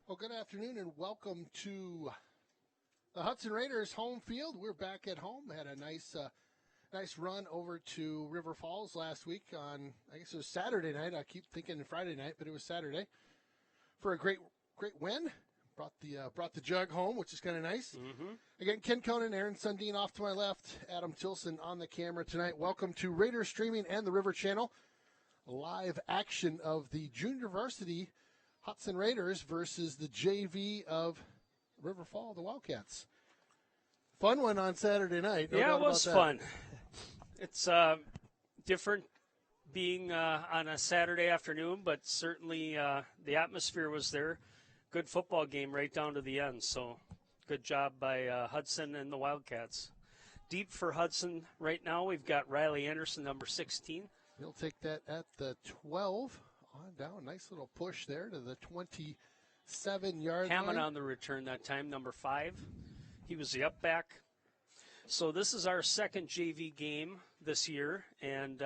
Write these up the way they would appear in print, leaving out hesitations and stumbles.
Well, good afternoon and welcome to the Hudson Raiders home field. We're back at home. Had a nice run over to River Falls last week on, I guess it was Saturday night. I keep thinking Friday night, but it was Saturday for a great win. Brought the jug home, which is kind of nice. Mm-hmm. Again, Ken Conan, Aaron Sundin off to my left, Adam Tilson on the camera tonight. Welcome to Raiders Streaming and the River Channel. Live action of the junior varsity Hudson Raiders versus the JV of River Fall, the Wildcats. Fun one on Saturday night. No yeah, doubt it was about that. fun. It's different being on a Saturday afternoon, but certainly the atmosphere was there. Good football game right down to the end, so good job by Hudson and the Wildcats. Deep for Hudson right now, we've got Riley Anderson, number 16. He'll take that at the 12. On down, nice little push there to the 27-yard line. Hammond on the return that time, number 5. He was the up back. So this is our second JV game this year, and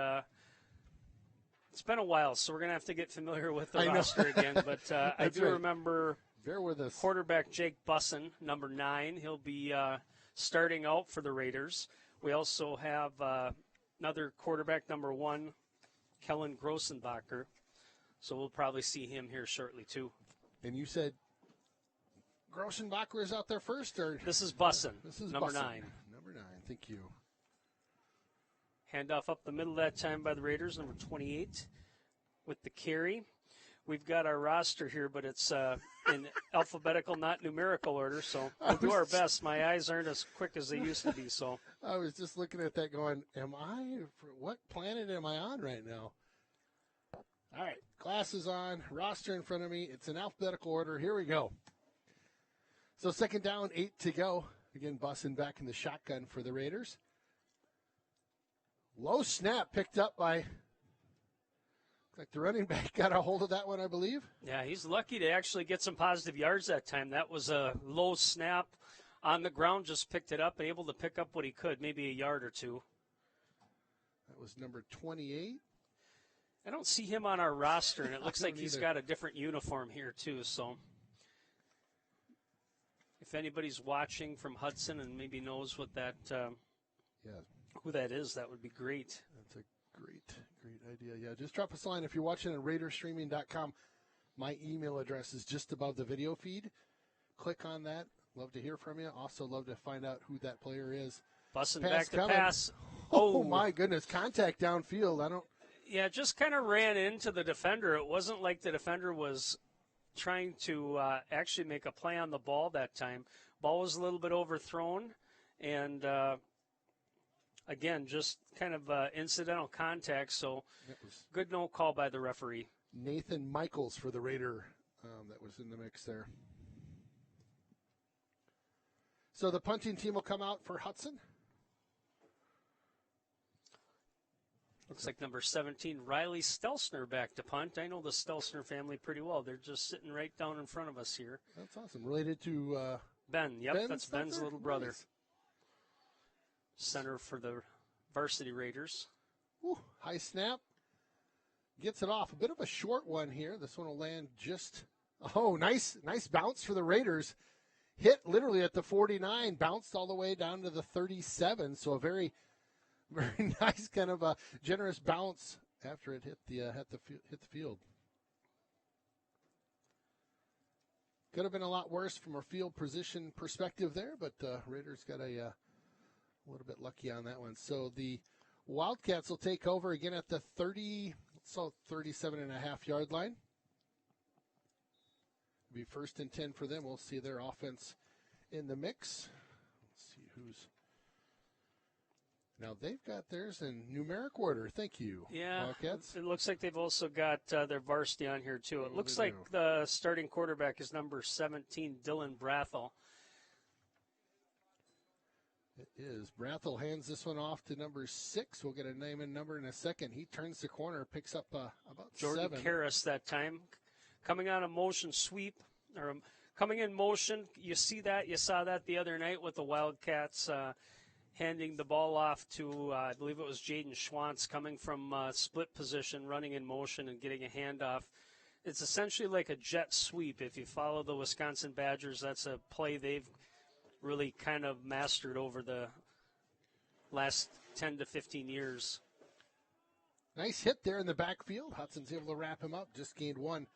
it's been a while, so we're going to have to get familiar with the roster again. But I do remember bear with us. Quarterback Jake Busson, number 9. He'll be starting out for the Raiders. We also have another quarterback, number 1, Kellen Grossenbacher. So we'll probably see him here shortly, too. And you said Grossenbacher is out there first? Or This is Busson, this is number Busson. 9. Number 9, thank you. Handoff up the middle that time by the Raiders, number 28, with the carry. We've got our roster here, but it's in alphabetical, not numerical order, so we'll do our best. My eyes aren't as quick as they used to be. So I was just looking at that going, what planet am I on right now? All right, glasses on, roster in front of me. It's in alphabetical order. Here we go. So second down, 8 to go. Again, Bussin back in the shotgun for the Raiders. Low snap picked up by, like the running back got a hold of that one, I believe. Yeah, he's lucky to actually get some positive yards that time. That was a low snap on the ground, just picked it up and able to pick up what he could, maybe a yard or two. That was number 28. I don't see him on our roster, and it looks like he's either. got a different uniform here, too. So if anybody's watching from Hudson and maybe knows what that who that is, that would be great. That's a great idea. Yeah, just drop us a line. If you're watching at RaiderStreaming.com, my email address is just above the video feed. Click on that. Love to hear from you. Also love to find out who that player is. Bussin back to coming. pass. Oh, my goodness. Contact downfield. Yeah, just kind of ran into the defender. It wasn't like the defender was trying to actually make a play on the ball that time. Ball was a little bit overthrown, and again, just kind of incidental contact, so good no call by the referee. Nathan Michaels for the Raider that was in the mix there. So the punting team will come out for Hudson. Looks like number 17, Riley Stelsner, back to punt. I know the Stelsner family pretty well. They're just sitting right down in front of us here. That's awesome. Related to Ben. Yep, Ben that's Ben's Stelter? little brother. Nice. Center for the varsity Raiders. Ooh, high snap. Gets it off. A bit of a short one here. This one will land just. Oh, nice bounce for the Raiders. Hit literally at the 49, bounced all the way down to the 37. So a very nice kind of a generous bounce after it hit the field. Could have been a lot worse from a field position perspective there, but Raiders got a little bit lucky on that one. So the Wildcats will take over again at the 37.5-yard line. Be first and 10 for them. We'll see their offense in the mix. Let's see who's. Now they've got theirs in numeric order. Thank you, yeah, Wildcats. It looks like they've also got their varsity on here, too. It looks like the starting quarterback is number 17, Dylan Brathel. It is. Brathel hands this one off to number 6. We'll get a name and number in a second. He turns the corner, picks up about Jordan 7. Karras that time. Coming on a motion sweep, or coming in motion. You see that. You saw that the other night with the Wildcats handing the ball off to, I believe it was Jaden Schwantz, coming from split position, running in motion and getting a handoff. It's essentially like a jet sweep. If you follow the Wisconsin Badgers, that's a play they've really kind of mastered over the last 10 to 15 years. Nice hit there in the backfield. Hudson's able to wrap him up. Just gained one.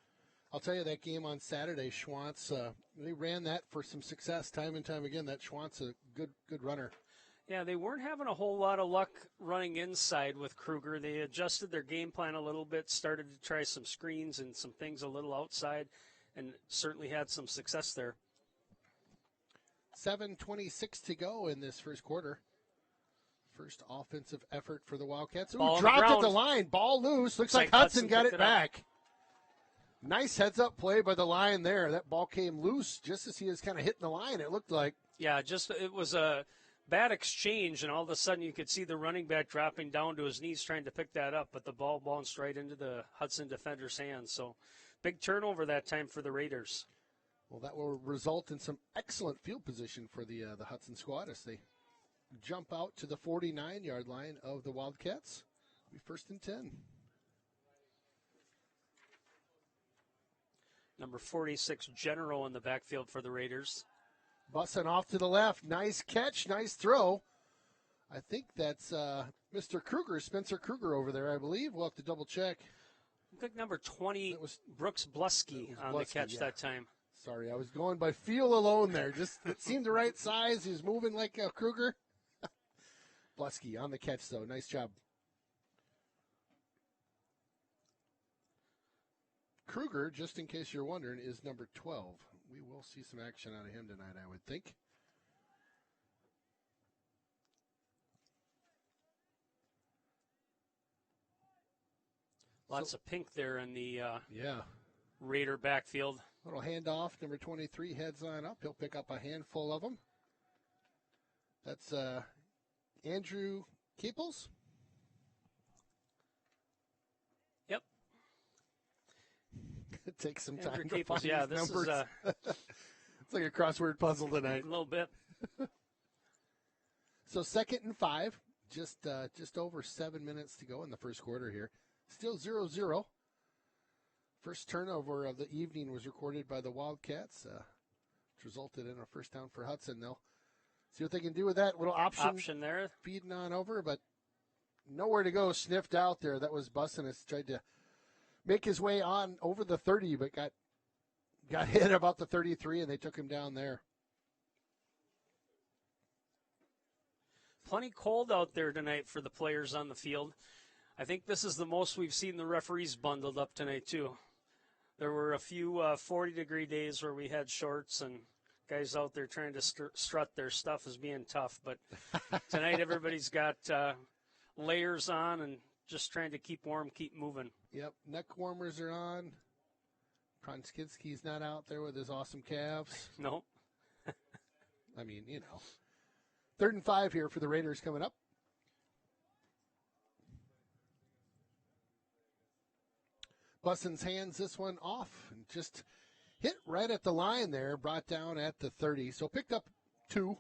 I'll tell you, that game on Saturday, Schwantz, they ran that for some success time and time again. That Schwantz, a good runner. Yeah, they weren't having a whole lot of luck running inside with Kruger. They adjusted their game plan a little bit, started to try some screens and some things a little outside, and certainly had some success there. 7:26 to go in this first quarter. First offensive effort for the Wildcats. Ooh, Ball on the dropped at ground. the line. Ball loose. Looks like Hudson got picked it it up. back. Nice heads-up play by the line there. That ball came loose just as he was kind of hitting the line, it looked like. Yeah, it was a bad exchange, and all of a sudden you could see the running back dropping down to his knees trying to pick that up, but the ball bounced right into the Hudson defender's hands. So big turnover that time for the Raiders. Well, that will result in some excellent field position for the Hudson squad as they jump out to the 49-yard line of the Wildcats. Be first and 10. Number 46, General in the backfield for the Raiders. Bussin off to the left. Nice catch, nice throw. I think that's Mr. Kruger, Spencer Kruger over there, I believe. We'll have to double check. I think number 20, was Brooks Blusky on the catch that time. Sorry, I was going by feel alone there. Just it seemed the right size. He was moving like a Kruger. Blusky on the catch, though. Nice job. Kruger, just in case you're wondering, is number 12. We will see some action out of him tonight, I would think. Lots of pink there in the Raider backfield. Little handoff. Number 23 heads on up. He'll pick up a handful of them. That's Andrew Keeples. Yep. It takes some time Andrew to Keeples, find yeah, these this numbers. is It's like a crossword puzzle tonight. a little bit. So 2nd and 5. Just over 7 minutes to go in the first quarter here. Still 0-0. First turnover of the evening was recorded by the Wildcats, which resulted in a first down for Hudson. They'll see what they can do with that little option there. Feeding on over, but nowhere to go. Sniffed out there. That was Bussin. Has tried to make his way on over the 30, but got hit about the 33, and they took him down there. Plenty cold out there tonight for the players on the field. I think this is the most we've seen the referees bundled up tonight, too. There were a few 40-degree days where we had shorts and guys out there trying to strut their stuff as being tough. But tonight everybody's got layers on and just trying to keep warm, keep moving. Yep, neck warmers are on. Kronskinsky's not out there with his awesome calves. No. I mean, 3rd and 5 here for the Raiders coming up. Bussin's hands this one off and just hit right at the line there, brought down at the 30. So picked up 2,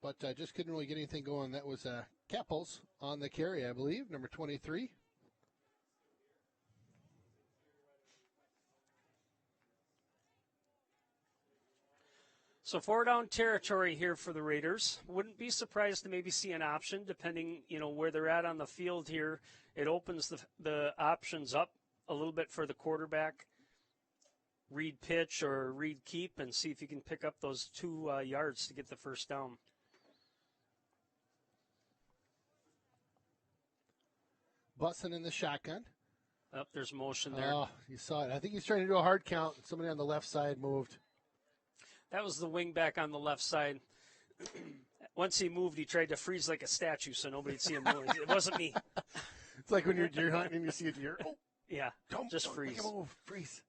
but just couldn't really get anything going. That was Capels on the carry, I believe, number 23. So 4 down territory here for the Raiders. Wouldn't be surprised to maybe see an option depending, where they're at on the field here. It opens the options up a little bit for the quarterback. Read pitch or read keep and see if you can pick up those 2 yards to get the first down. Bussin in the shotgun. Oh, there's motion there. Oh, you saw it. I think he's trying to do a hard count. Somebody on the left side moved. That was the wing back on the left side. Once he moved, he tried to freeze like a statue so nobody'd see him move. It wasn't me. It's like when you're deer hunting and you see a deer. Oh, yeah, don't freeze. Make a move. Freeze.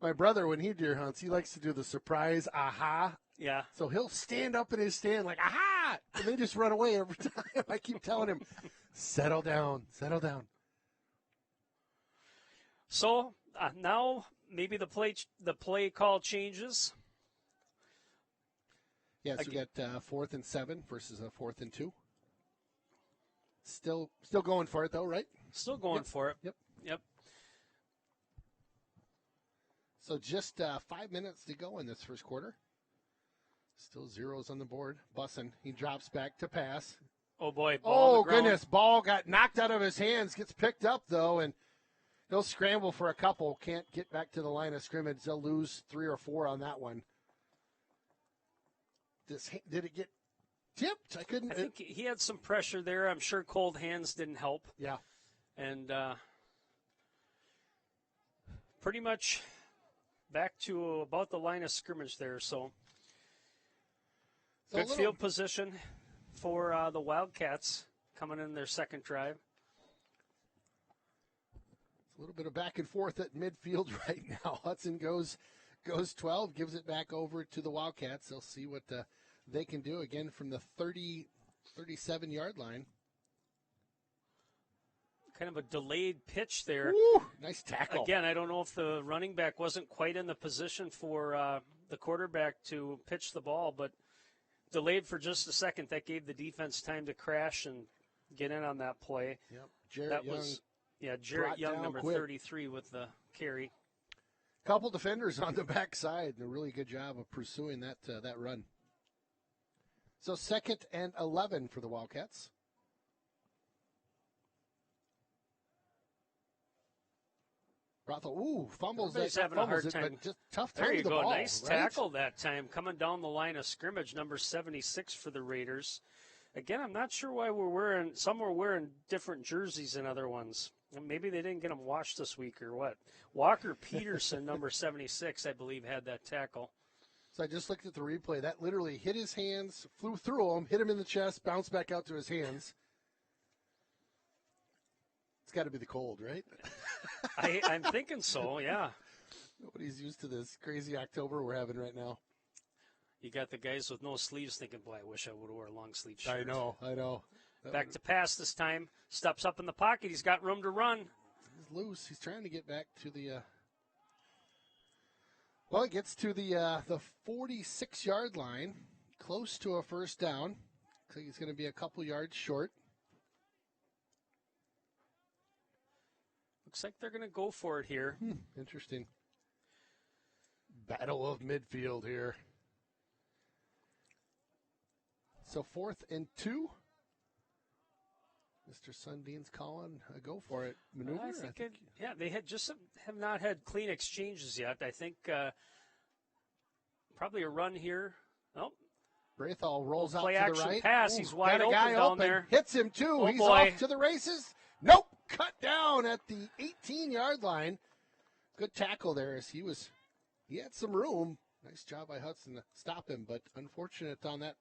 My brother, when he deer hunts, he likes to do the surprise aha. Yeah. So he'll stand up in his stand like, aha! And they just run away every time. I keep telling him, settle down, settle down. So now maybe the play call changes. Yes, we got 4th and 7 versus a 4th and 2. Still going for it, though, right? Still going for it. Yep. So just 5 minutes to go in this first quarter. Still zeros on the board. Bussin, he drops back to pass. Oh, boy. Ball on the ground. Goodness. Ball got knocked out of his hands. Gets picked up, though, and he'll scramble for a couple. Can't get back to the line of scrimmage. They'll lose 3 or 4 on that one. Did it get tipped? I think he had some pressure there. I'm sure cold hands didn't help. Yeah. And pretty much back to about the line of scrimmage there. So good field position for the Wildcats coming in their second drive. A little bit of back and forth at midfield right now. Hudson goes 12, gives it back over to the Wildcats. They'll see what they can do again from the 37-yard line. Kind of a delayed pitch there. Woo, nice tackle. Again, I don't know if the running back wasn't quite in the position for the quarterback to pitch the ball, but delayed for just a second. That gave the defense time to crash and get in on that play. Yep. Jarrett Young, number 33 with the carry. Couple defenders on the backside, and a really good job of pursuing that run. So 2nd and 11 for the Wildcats. Fumbles Everybody's having a hard time. But just tough time there you to the go. ball. Nice right? tackle that time. Coming down the line of scrimmage, number 76 for the Raiders. Again, I'm not sure why some were wearing different jerseys than other ones. Maybe they didn't get them washed this week or what. Walker Peterson, number 76, I believe, had that tackle. So I just looked at the replay. That literally hit his hands, flew through him, hit him in the chest, bounced back out to his hands. It's got to be the cold, right? I'm thinking so, yeah. Nobody's used to this crazy October we're having right now. You got the guys with no sleeves thinking, boy, I wish I would have worn a long sleeve shirt. I know. Back to pass this time. Steps up in the pocket. He's got room to run. He's loose. He's trying to get back to the Well, it gets to the 46-yard line, close to a first down. Looks like he's going to be a couple yards short. Looks like they're going to go for it here. Interesting. Battle of midfield here. So 4th and 2. Mr. Sundin's calling a go for it maneuver. I think they have not had clean exchanges yet. I think probably a run here. Nope. Brathall rolls out play to the action right. pass. He's wide got a open guy down there. Hits him too. Oh, He's boy. off to the races. Nope. Cut down at the 18-yard line. Good tackle there as he had some room. Nice job by Hudson to stop him, but unfortunate on that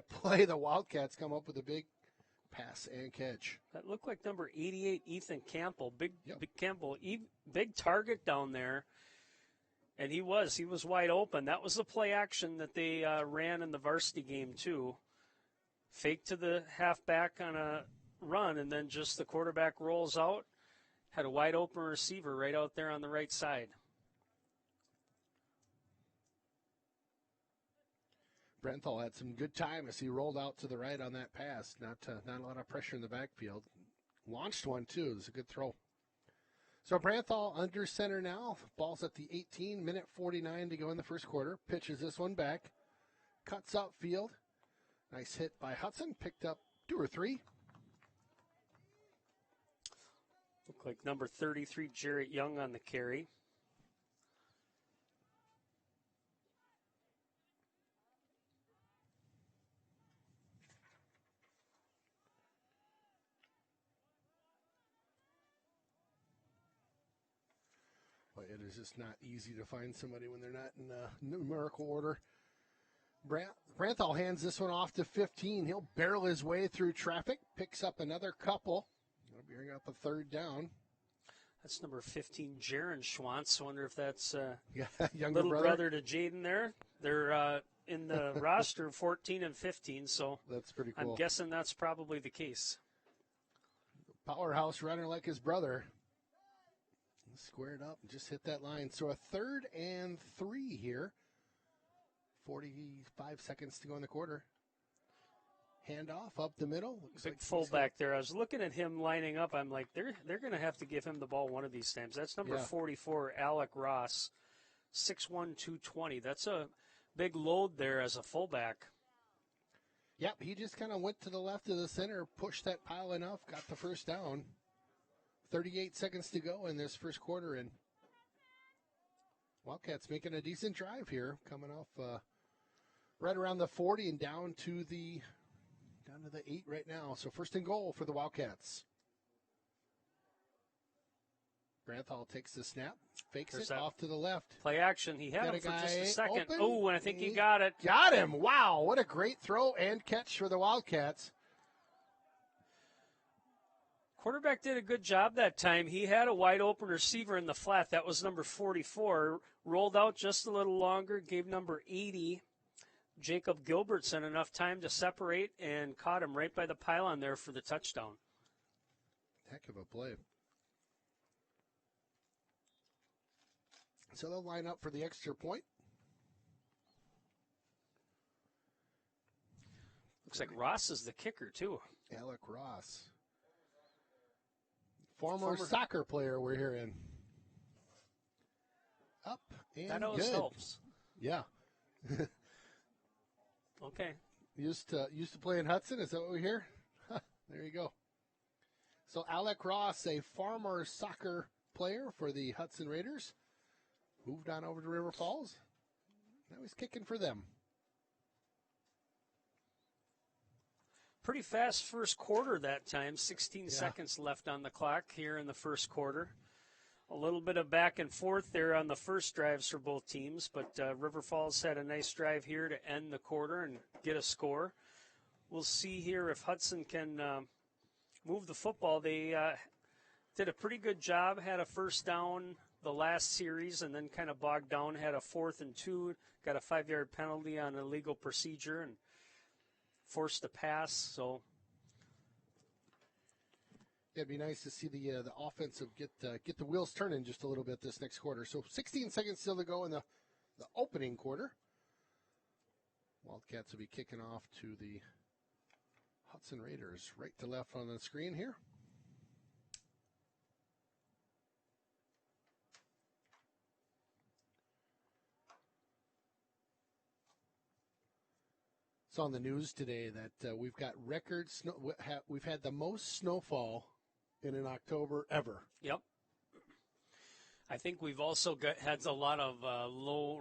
play. The Wildcats come up with a big pass and catch. That looked like number 88, Ethan Campbell. Big Campbell, big target down there. And he was wide open. That was the play action that they ran in the varsity game too. Fake to the halfback on a run, and then just the quarterback rolls out. Had a wide open receiver right out there on the right side. Brenthal had some good time as he rolled out to the right on that pass. Not a lot of pressure in the backfield. Launched one, too. It was a good throw. So Brenthal under center now. Ball's at the 18, minute 49 to go in the first quarter. Pitches this one back. Cuts out field. Nice hit by Hudson. Picked up 2 or 3. Looked like number 33, Jarrett Young on the carry. It is just not easy to find somebody when they're not in numerical order. Branthal hands this one off to 15. He'll barrel his way through traffic, picks up another couple. He'll bring up a third down. That's number 15, Jaron Schwantz. I wonder if that's younger little brother to Jaden there. They're in the roster 14 and 15, so that's pretty cool. I'm guessing that's probably the case. Powerhouse runner like his brother. Squared up and just hit that line. So a 3rd and 3 here. 45 seconds to go in the quarter. Handoff up the middle. Looks Big like fullback there. I was looking at him lining up. I'm like, they're going to have to give him the ball one of these times. That's number 44, Alec Ross. 6'1", 220. That's a big load there as a fullback. Yep, he just kind of went to the left of the center, pushed that pile enough, got the first down. 38 seconds to go in this first quarter, and Wildcats making a decent drive here, coming off right around the 40 and down to the 8 right now. So first and goal for the Wildcats. Granthal takes the snap, fakes it off to the left. Play action. He had him for just a second. Open. Oh, and I think he got it. Got him. Wow, what a great throw and catch for the Wildcats. Quarterback did a good job that time. He had a wide open receiver in the flat. That was number 44. Rolled out just a little longer, gave number 80, Jacob Gilbertson, enough time to separate and caught him right by the pylon there for the touchdown. Heck of a play. So they'll line up for the extra point. Looks like Ross is the kicker, too. Alec Ross. Former soccer player we're hearing. Up and that always good. Helps. Yeah. Okay. Used to play in Hudson. Is that what we hear? There you go. So Alec Ross, a former soccer player for the Hudson Raiders, moved on over to River Falls. Now he's kicking for them. Pretty fast first quarter that time. 16 seconds left on the clock here in the first quarter. A little bit of back and forth there on the first drives for both teams, but River Falls had a nice drive here to end the quarter and get a score. We'll see here if Hudson can move the football. They did a pretty good job, had a first down the last series, and then kind of bogged down, had a 4th and 2, got a 5-yard penalty on illegal procedure, and forced a pass. So it'd be nice to see the offensive get the wheels turning just a little bit this next quarter. So 16 seconds still to go in the opening quarter. Wildcats will be kicking off to the Hudson Raiders. Right to left on the screen here. It's on the news today that we've got record snow. We've had the most snowfall in an October ever. Yep. I think we've also had a lot of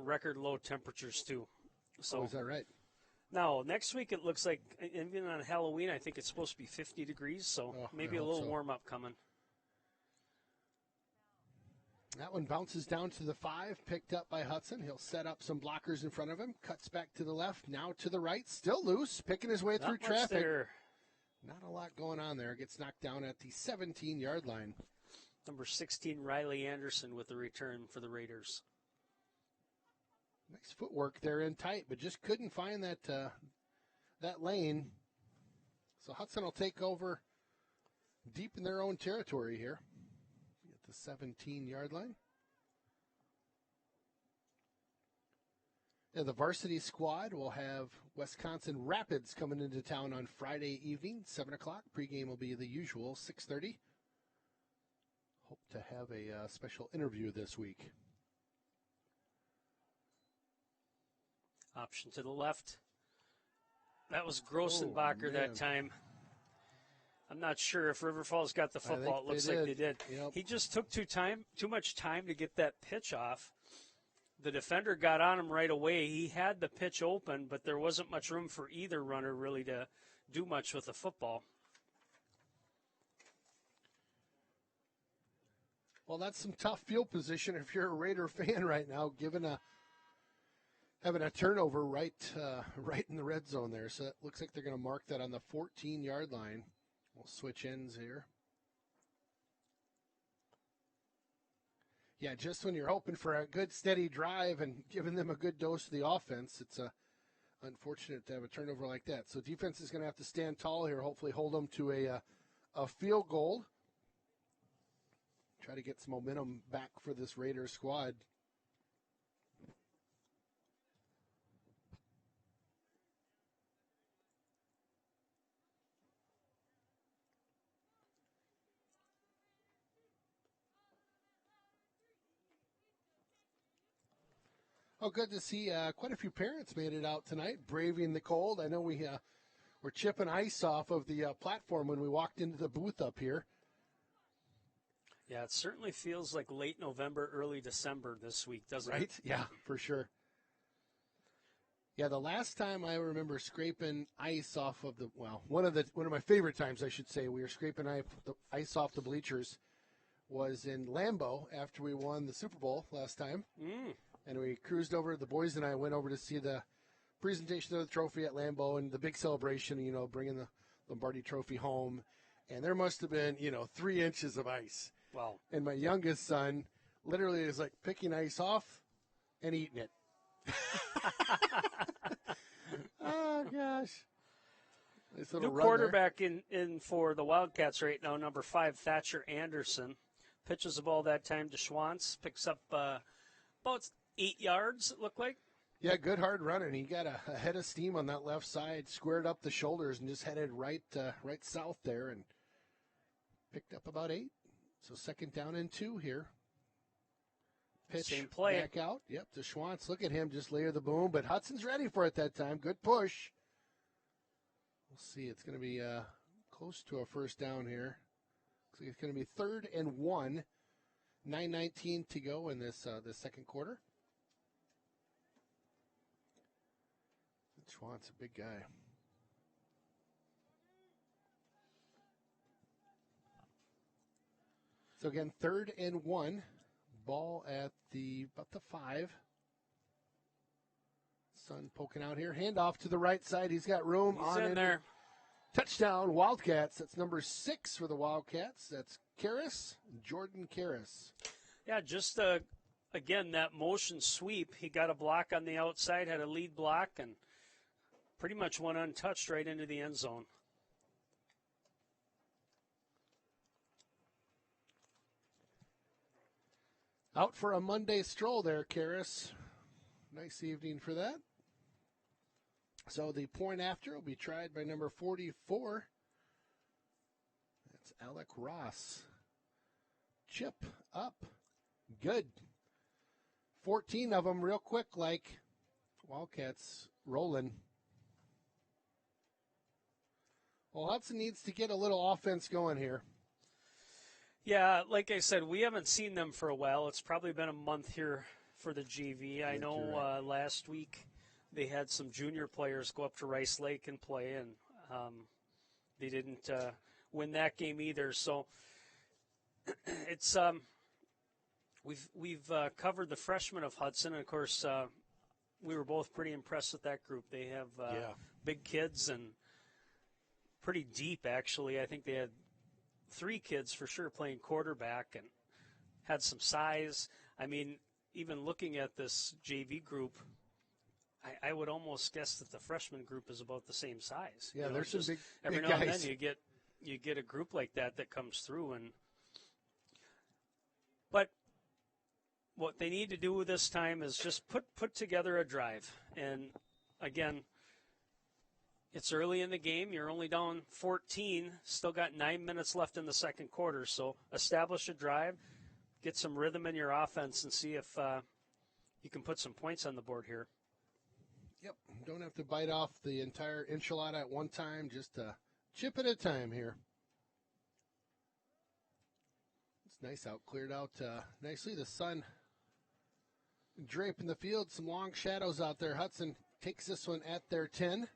record low temperatures too. So is that right? Now next week it looks like, even on Halloween, I think it's supposed to be 50 degrees. So maybe a little warm up coming. That one bounces down to the 5, picked up by Hudson. He'll set up some blockers in front of him, cuts back to the left, now to the right, still loose, picking his way through traffic. There. Not a lot going on there. Gets knocked down at the 17-yard line. Number 16, Riley Anderson with the return for the Raiders. Nice footwork there in tight, but just couldn't find that lane. So Hudson will take over deep in their own territory here. The 17-yard line. Yeah, the varsity squad will have Wisconsin Rapids coming into town on Friday evening, 7 o'clock. Pregame will be the usual, 6:30. Hope to have a special interview this week. Option to the left. That was Grossenbacher that time. I'm not sure if River Falls got the football. It looks like they did. Yep. He just took too much time to get that pitch off. The defender got on him right away. He had the pitch open, but there wasn't much room for either runner really to do much with the football. Well, that's some tough field position if you're a Raider fan right now, having a turnover right in the red zone there. So it looks like they're going to mark that on the 14-yard line. We'll switch ends here. Yeah, just when you're hoping for a good steady drive and giving them a good dose of the offense, it's unfortunate to have a turnover like that. So defense is going to have to stand tall here, hopefully hold them to a field goal. Try to get some momentum back for this Raiders squad. Oh, good to see quite a few parents made it out tonight, braving the cold. I know we were chipping ice off of the platform when we walked into the booth up here. Yeah, it certainly feels like late November, early December this week, doesn't it? Right? Yeah, for sure. Yeah, the last time I remember scraping ice off of one of my favorite times, I should say, we were scraping ice off the bleachers was in Lambeau after we won the Super Bowl last time. And we cruised over, the boys and I went over to see the presentation of the trophy at Lambeau and the big celebration, bringing the Lombardi trophy home. And there must have been, 3 inches of ice. Wow. And my youngest son literally is like picking ice off and eating it. Oh, gosh. Nice little New run quarterback in for the Wildcats right now, number 5, Thatcher Anderson. Pitches the ball that time to Schwantz. Picks up about 8 yards, it looked like. Yeah, good hard running. He got a head of steam on that left side, squared up the shoulders, and just headed right south there and picked up about 8. So 2nd down and 2 here. Pitch Same play. Back out. Yep, to Schwantz. Look at him just layer the boom, but Hudson's ready for it that time. Good push. We'll see. It's going to be close to a 1st down here. Looks like it's going to be 3rd and 1. 9:19 to go in this 2nd quarter. Schwantz, a big guy. So again, 3rd and 1. Ball at about the 5. Sun poking out here. Handoff to the right side. He's got room. He's in there. Touchdown, Wildcats. That's number 6 for the Wildcats. That's Karras, Jordan Karras. Yeah, just again, that motion sweep. He got a block on the outside, had a lead block, and pretty much went untouched right into the end zone. Out for a Monday stroll there, Karras. Nice evening for that. So the point after will be tried by number 44. That's Alec Ross. Chip up. Good. 14 of them real quick, like Wildcats rolling. Well, Hudson needs to get a little offense going here. Yeah, like I said, we haven't seen them for a while. It's probably been a month here for the GV. I know right. Last week they had some junior players go up to Rice Lake and play, and they didn't win that game either. So it's we've covered the freshmen of Hudson, and of course we were both pretty impressed with that group. They have big kids and pretty deep, actually. I think they had 3 kids for sure playing quarterback and had some size. I mean, even looking at this JV group, I would almost guess that the freshman group is about the same size. Yeah, there's some big every big now guys. and then you get a group like that comes through. But what they need to do this time is just put together a drive. And again, it's early in the game. You're only down 14. Still got 9 minutes left in the 2nd quarter. So establish a drive, get some rhythm in your offense, and see if you can put some points on the board here. Yep. Don't have to bite off the entire enchilada at one time. Just a chip at a time here. It's nice out. Cleared out nicely. The sun draping the field. Some long shadows out there. Hudson takes this one at their 10.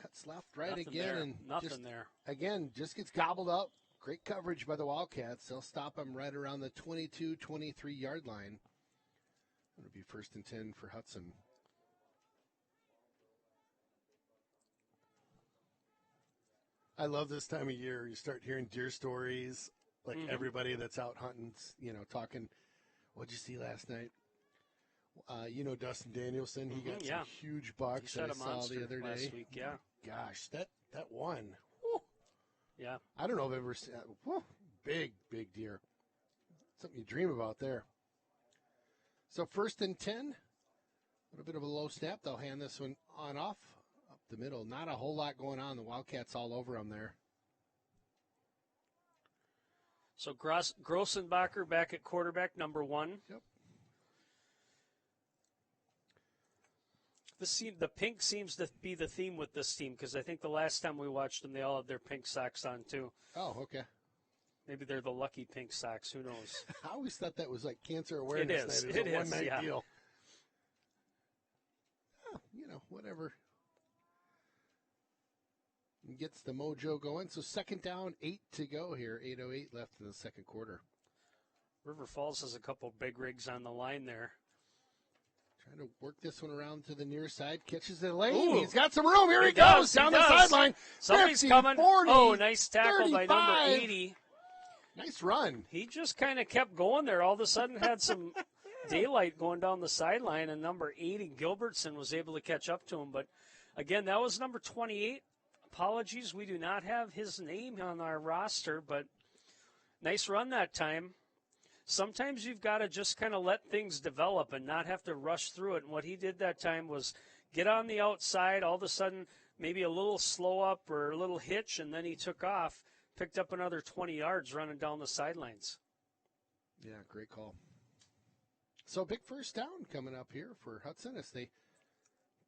Cuts left, right Nothing again. there. And Nothing there. Again, just gets gobbled up. Great coverage by the Wildcats. They'll stop them right around the 22, 23-yard line. It'll be 1st and 10 for Hudson. I love this time of year. You start hearing deer stories, like everybody that's out hunting, talking, what'd you see last night? Dustin Danielson, he got some huge bucks that I saw the other day. Last week, yeah. Gosh, that one. Whew. Yeah. I don't know if I've ever seen big deer. Something you dream about there. So 1st and 10. A little bit of a low snap. They'll hand this one on off up the middle. Not a whole lot going on. The Wildcats all over them there. So Grossenbacher back at quarterback, number 1. Yep. The pink seems to be the theme with this team because I think the last time we watched them, they all had their pink socks on too. Oh, okay. Maybe they're the lucky pink socks. Who knows? I always thought that was like cancer awareness night. It is. A one-night Yeah. deal. Oh, whatever. Gets the mojo going. So second down, 8 to go here. 8:08 left in the second quarter. River Falls has a couple big rigs on the line there. Trying to work this one around to the near side. Catches the lane. Ooh. He's got some room. Here he does. goes down He the does. sideline. Somebody's 50, coming. 40, Oh, nice tackle 35. by number 80. Nice run. He just kind of kept going there. All of a sudden had some daylight going down the sideline, and number 80, Gilbertson, was able to catch up to him. But, again, that was number 28. Apologies, we do not have his name on our roster, but nice run that time. Sometimes you've got to just kind of let things develop and not have to rush through it. And what he did that time was get on the outside, all of a sudden maybe a little slow up or a little hitch, and then he took off, picked up another 20 yards running down the sidelines. Yeah, great call. So big first down coming up here for Hudson as they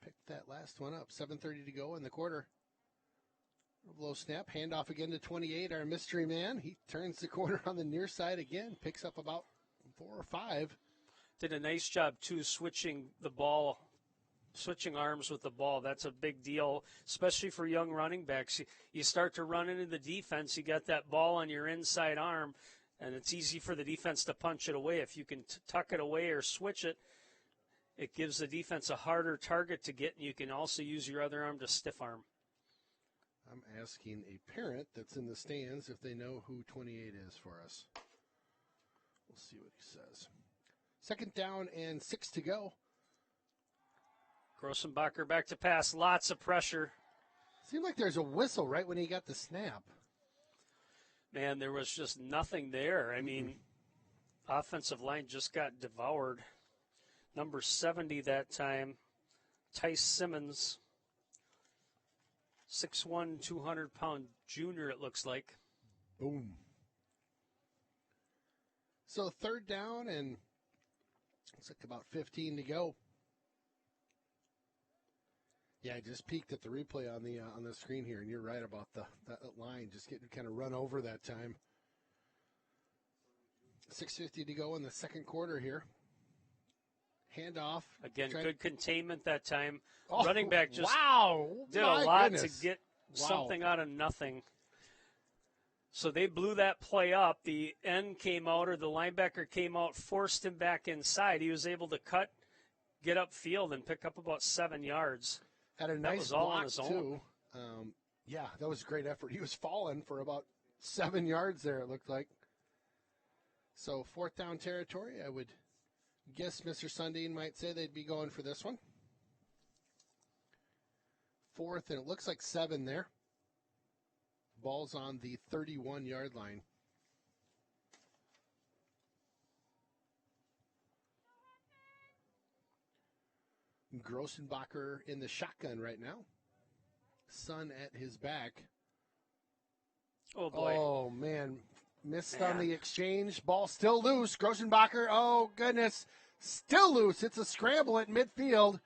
pick that last one up. 7:30 to go in the quarter. Low snap, handoff again to 28, our mystery man. He turns the corner on the near side again, picks up about 4 or 5. Did a nice job, too, switching arms with the ball. That's a big deal, especially for young running backs. You start to run into the defense, you got that ball on your inside arm, and it's easy for the defense to punch it away. If you can tuck it away or switch it, it gives the defense a harder target to get, and you can also use your other arm to stiff arm. I'm asking a parent that's in the stands if they know who 28 is for us. We'll see what he says. Second down and 6 to go. Grossenbacher back to pass. Lots of pressure. Seemed like there's a whistle right when he got the snap. Man, there was just nothing there. I mean, offensive line just got devoured. Number 70 that time, Tice Simmons. 6'1", 200-pound junior, it looks like. Boom. So third down and looks like about 15 to go. Yeah, I just peeked at the replay on the screen here, and you're right about that line just getting kind of run over that time. 6:50 to go in the second quarter here. Handoff. Again, good containment that time. Oh, running back just did a my lot goodness. to get something out of nothing. So they blew that play up. The end came out, or the linebacker came out, forced him back inside. He was able to cut, get upfield, and pick up about 7 yards. Had a That nice was all block, on his own. too. Yeah, that was a great effort. He was falling for about 7 yards there, it looked like. So fourth down territory, I would guess Mr. Sundin might say they'd be going for this one. Fourth, and it looks like 7 there. Ball's on the 31-yard line. Grossenbacher in the shotgun right now. Son at his back. Oh, boy. Oh, man. Missed on the exchange. Ball still loose. Grossenbacher, oh, goodness. Still loose. It's a scramble at midfield.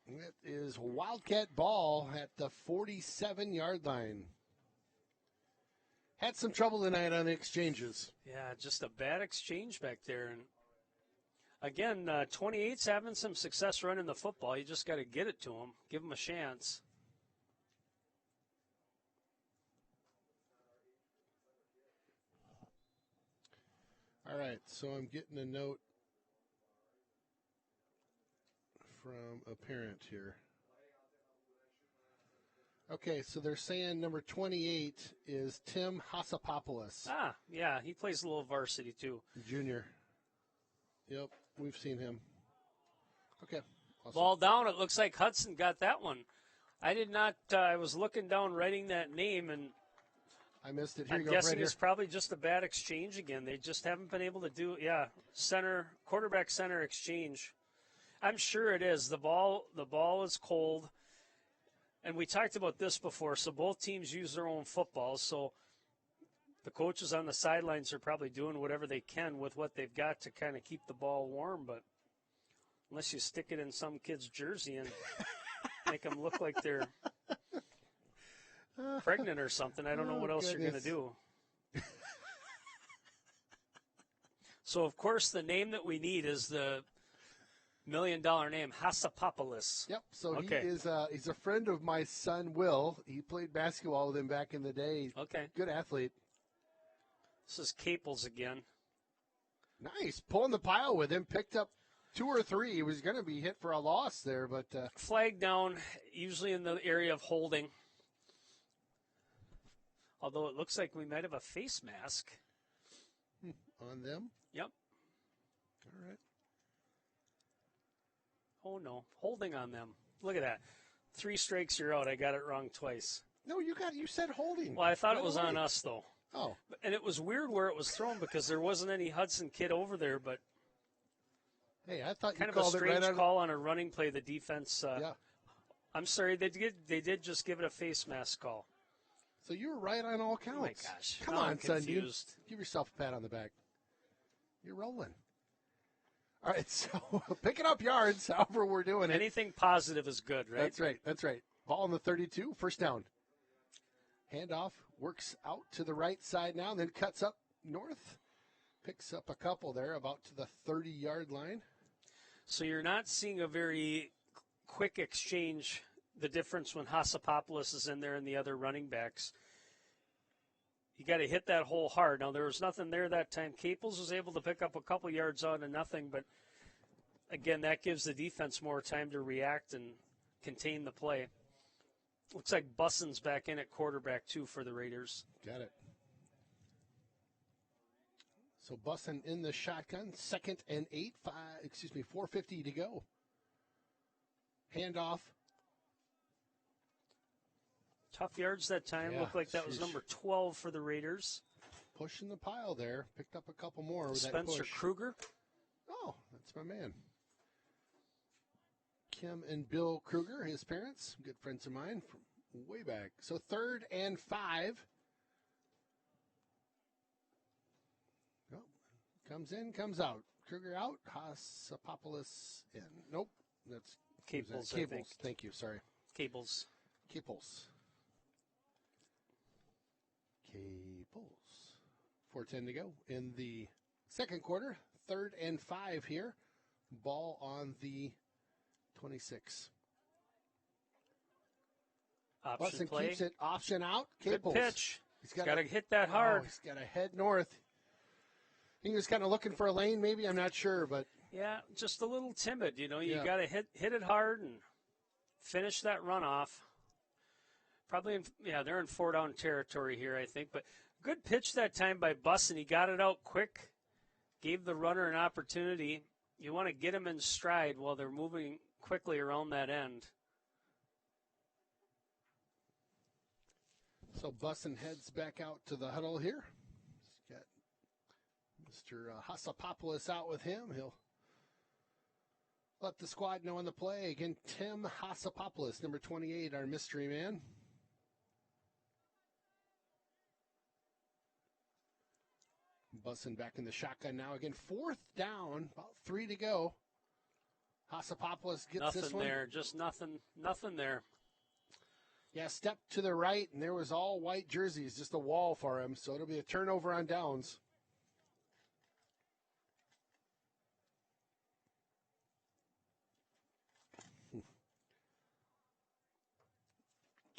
It is Wildcat ball at the 47-yard line. Had some trouble tonight on the exchanges. Yeah, just a bad exchange back there. And again, 28's having some success running the football. You just got to get it to him, give him a chance. All right, so I'm getting a note from a parent here. Okay, so they're saying number 28 is Tim Hassapopoulos. Ah, yeah, he plays a little varsity too. Junior. Yep, we've seen him. Okay. Awesome. Ball down. It looks like Hudson got that one. I did not. I was looking down, writing that name, and I missed it. Here I'm you go, guessing right here. it's probably just a bad exchange again. They just haven't been able to do. Yeah, quarterback center exchange. I'm sure it is. The ball is cold. And we talked about this before, so both teams use their own footballs. So the coaches on the sidelines are probably doing whatever they can with what they've got to kind of keep the ball warm, but unless you stick it in some kid's jersey and make them look like they're pregnant or something, I don't know what else you're going to do. So, of course, the name that we need is the $1 million name, Hassapopoulos. Yep. So he is he's a friend of my son, Will. He played basketball with him back in the day. Okay. Good athlete. This is Caples again. Nice. Pulling the pile with him. Picked up 2 or 3. He was going to be hit for a loss there, but flag down, usually in the area of holding. Although it looks like we might have a face mask. On them? Yep. All right. Oh, no. Holding on them. Look at that. 3 strikes, you're out. I got it wrong twice. No, you said holding. Well, I thought it was on us, though. Oh. And it was weird where it was thrown because there wasn't any Hudson kid over there, but hey, I thought kind you of a called strange it right call on a running play. The defense. Yeah. I'm sorry, they did just give it a face mask call. So you were right on all counts. Oh my gosh! Come now on, I'm son. confused. Give yourself a pat on the back. You're rolling. All right, so picking up yards, however we're doing it. Anything positive is good, right? That's right. That's right. Ball on the 32, first down. Handoff, works out to the right side now, then cuts up north. Picks up a couple there, about to the 30-yard line. So you're not seeing a very quick exchange, the difference when Hassapopoulos is in there and the other running backs. You got to hit that hole hard. Now, there was nothing there that time. Caples was able to pick up a couple yards out of nothing, but, again, that gives the defense more time to react and contain the play. Looks like Busson's back in at quarterback, too, for the Raiders. Got it. So Busson in the shotgun, 2nd and 4:50 to go. Handoff. Tough yards that time. Yeah, Looked like that was number 12 for the Raiders. Pushing the pile there. Picked up a couple more with that Spencer push. Kruger. Oh, that's my man. Kim and Bill Kruger, his parents, good friends of mine from way back. So 3rd and 5. Oh, comes in, comes out. Kruger out. Hassapopoulos in. Nope. That's Caples, I Cables. think. Thank you. Sorry. Caples. Caples. 4:10 to go in the second quarter. 3rd and 5 here. Ball on the 26. Option Busson play. keeps it option out. Good Caples. pitch. He's got to hit that hard. He's got to head north. He was kind of looking for a lane, maybe. I'm not sure, but Yeah, just a little timid. You know, you Yeah. got to hit it hard and finish that runoff. Probably, they're in 4-down territory here, I think. But good pitch that time by Busson. He got it out quick, gave the runner an opportunity. You want to get him in stride while they're moving quickly around that end. so Busson heads back out to the huddle here. He's got Mr. Hassapopoulos out with him. He'll let the squad know on the play. Again, Tim Hassapopoulos, number 28, our mystery man. Busson back in the shotgun now. Again, 4th down, about 3 to go. Hassapopoulos gets this one. Nothing there, just nothing there. Yeah, step to the right, and there was all white jerseys, just a wall for him. So it'll be a turnover on downs.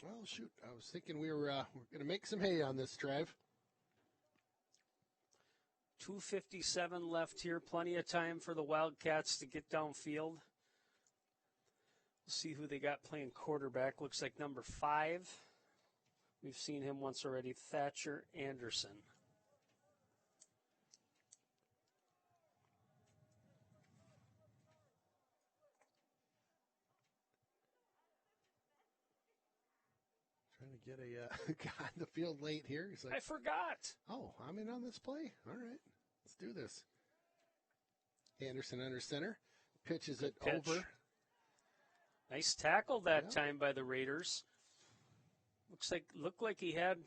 Well, shoot, I was thinking we were going to make some hay on this drive. 2:57 left here. Plenty of time for the Wildcats to get downfield. We'll see who they got playing quarterback. Looks like number 5. We've seen him once already, Thatcher Anderson. Trying to get a guy on the field late here. He's like, I forgot. oh, I'm in on this play? All right, let's do this. Anderson under center. Pitches it pitch. over. Nice tackle that time by the Raiders. Looked like he had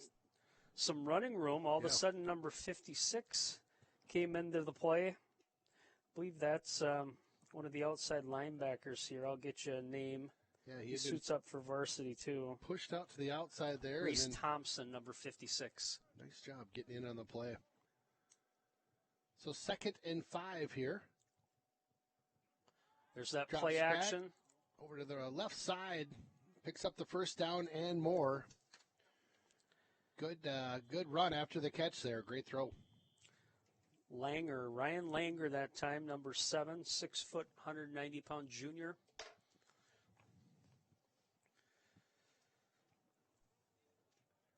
some running room. All of a sudden, number 56 came into the play. I believe that's one of the outside linebackers here. I'll get you a name. Yeah, he suits up for varsity, too. Pushed out to the outside there. Reese Thompson, number 56. Nice job getting in on the play. So 2nd and 5 here. There's that play action. Over to the left side. Picks up the first down and more. Good run after the catch there. Great throw. Ryan Langer that time, number 7, 6 foot, 190-pound junior.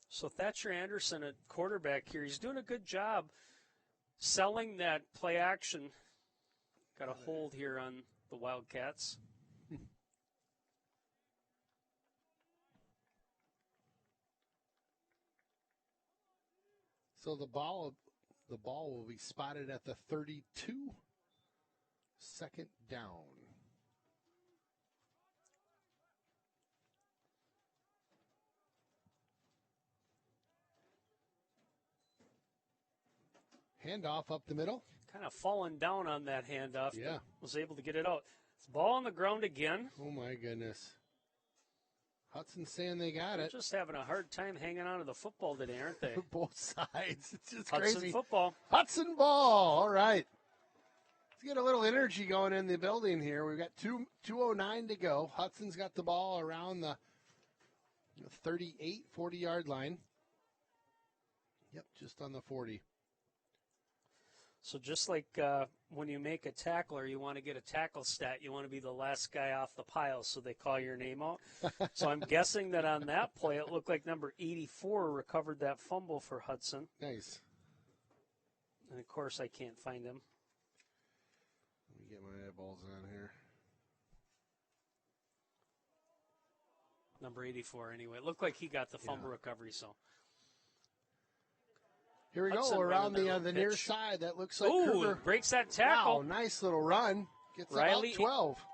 So Thatcher Anderson at quarterback here. He's doing a good job selling that play action. Got a hold here on the Wildcats. So the ball will be spotted at the 32. 2nd down. Handoff up the middle. Kind of falling down on that handoff. Yeah. Was able to get it out. Ball on the ground again. Oh, my goodness. Hudson saying they got They're it. just having a hard time hanging on to the football today, aren't they? Both sides. It's just Hudson crazy. football. Hudson ball. All right. Let's get a little energy going in the building here. We've got 2:09 to go. Hudson's got the ball around the 38, 40-yard line. Yep, just on the 40. So just like when you make a tackler, you want to get a tackle stat, you want to be the last guy off the pile, so they call your name out. So I'm guessing that on that play, it looked like number 84 recovered that fumble for Hudson. Nice. And, of course, I can't find him. Let me get my eyeballs on here. Number 84, anyway. It looked like he got the fumble recovery, so. Here we Hudson go, around the pitch. near side. That looks like Ooh, Kruger. Breaks that tackle. Wow, nice little run. Gets Riley, about 12.